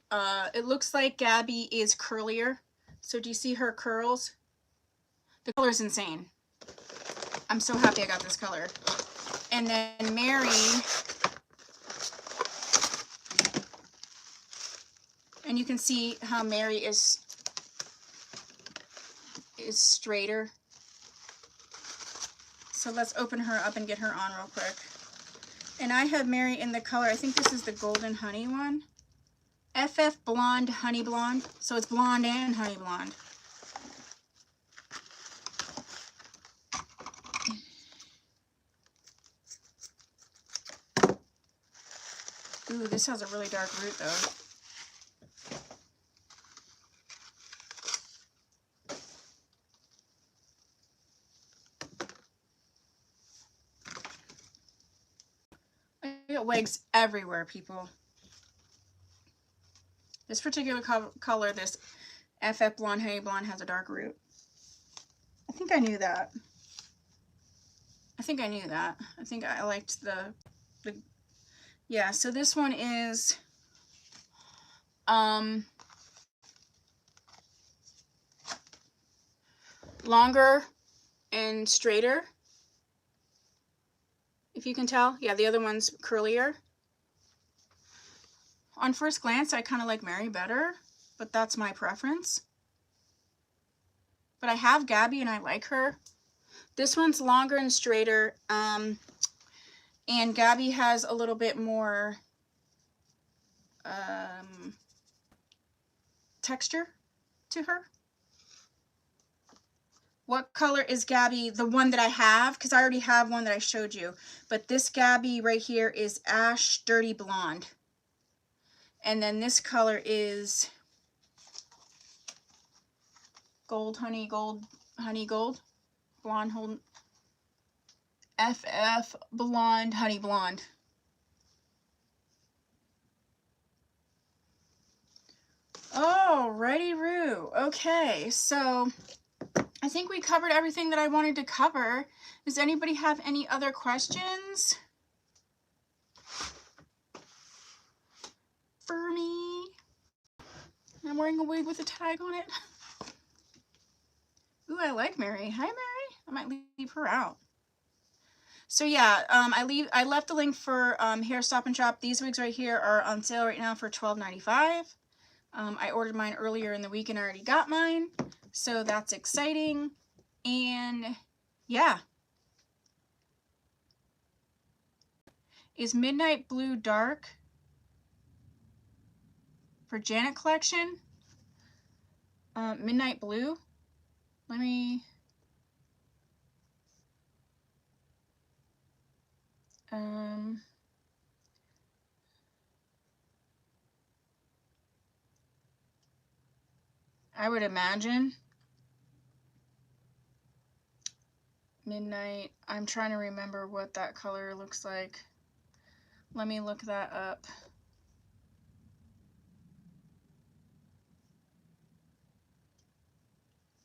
it looks like Gaby is curlier. So do you see her curls? The color is insane. I'm so happy I got this color. And then Mary, and you can see how Mary is straighter. So let's open her up and get her on real quick. And I have Mary in the color, I think this is the Golden Honey one. FF Blonde Honey Blonde. So it's blonde and honey blonde. Ooh, this has a really dark root though. I got wigs everywhere, people. This particular color, this FF Blonde Honey Blonde, has a dark root. I think I knew that. I think I liked the yeah, so this one is longer and straighter, if you can tell. Yeah, the other one's curlier. On first glance, I kind of like Mary better, but that's my preference. But I have Gaby and I like her. This one's longer and straighter, and Gaby has a little bit more texture to her. What color is Gaby? The one that I have, because I already have one that I showed you. But this Gaby right here is Ash Dirty Blonde. And then this color is Honey Gold, Blonde, FF Blonde, Honey Blonde. Alrighty, Roo. Okay, so I think we covered everything that I wanted to cover. Does anybody have any other questions for me? I'm wearing a wig with a tag on it. Ooh, I like Mary. Hi, Mary. I might leave her out. So yeah, I left a link for Hairstopandshop. These wigs right here are on sale right now for $12.95. I ordered mine earlier in the week and I already got mine, so that's exciting. And yeah, is Midnight Blue dark for Janet Collection? Midnight Blue. Let me. I would imagine Midnight. I'm trying to remember what that color looks like. Let me look that up.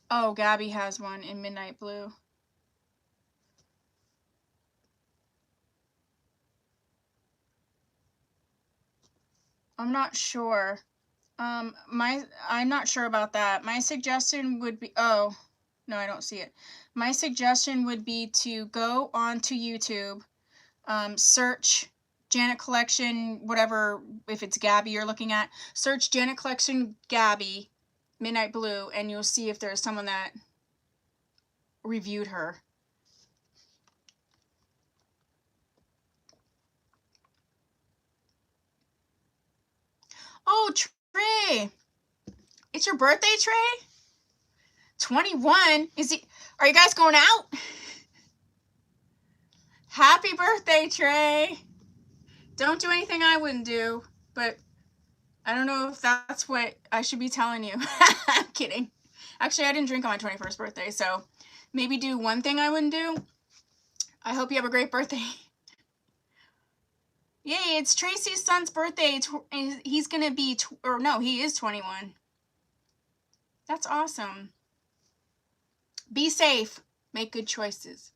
Oh, Gaby has one in Midnight Blue. I'm not sure. I'm not sure about that. My suggestion would be, oh, no, I don't see it. My suggestion would be to go onto YouTube, search Janet Collection, whatever, if it's Gaby you're looking at, search Janet Collection Gaby, Midnight Blue, and you'll see if there's someone that reviewed her. Oh, Trey! It's your birthday, Trey? 21? Are you guys going out? Happy birthday, Trey! Don't do anything I wouldn't do, but I don't know if that's what I should be telling you. I'm kidding. Actually, I didn't drink on my 21st birthday, so maybe do one thing I wouldn't do. I hope you have a great birthday. Yay, it's Tracy's son's birthday. He's gonna be, or no, he is 21. That's awesome. Be safe. Make good choices.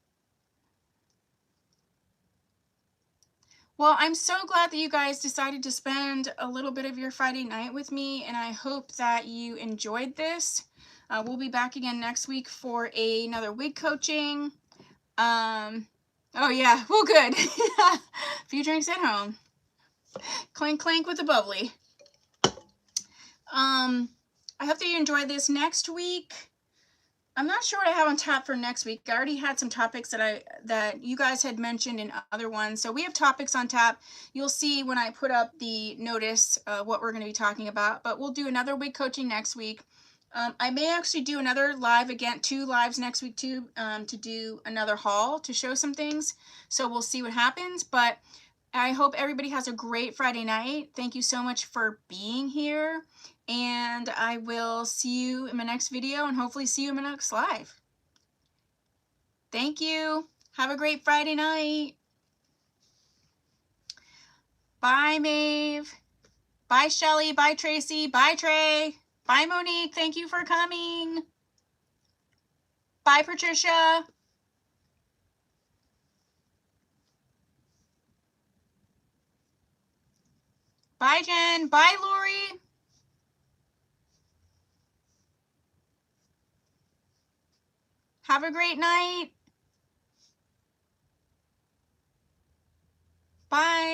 Well, I'm so glad that you guys decided to spend a little bit of your Friday night with me, and I hope that you enjoyed this. We'll be back again next week for another wig coaching. Oh yeah, well good. A few drinks at home. Clank clank with a bubbly. I hope that you enjoyed this. Next week, I'm not sure what I have on tap for next week. I already had some topics that you guys had mentioned in other ones. So we have topics on tap. You'll see when I put up the notice what we're going to be talking about. But we'll do another wig coaching next week. I may actually do another live again, 2 lives next week too, to do another haul to show some things. So we'll see what happens. But I hope everybody has a great Friday night. Thank you so much for being here. And I will see you in my next video and hopefully see you in my next live. Thank you. Have a great Friday night. Bye, Maeve. Bye, Shelly. Bye, Tracy. Bye, Trey. Bye, Monique. Thank you for coming. Bye, Patricia. Bye, Jen. Bye, Lori. Have a great night. Bye.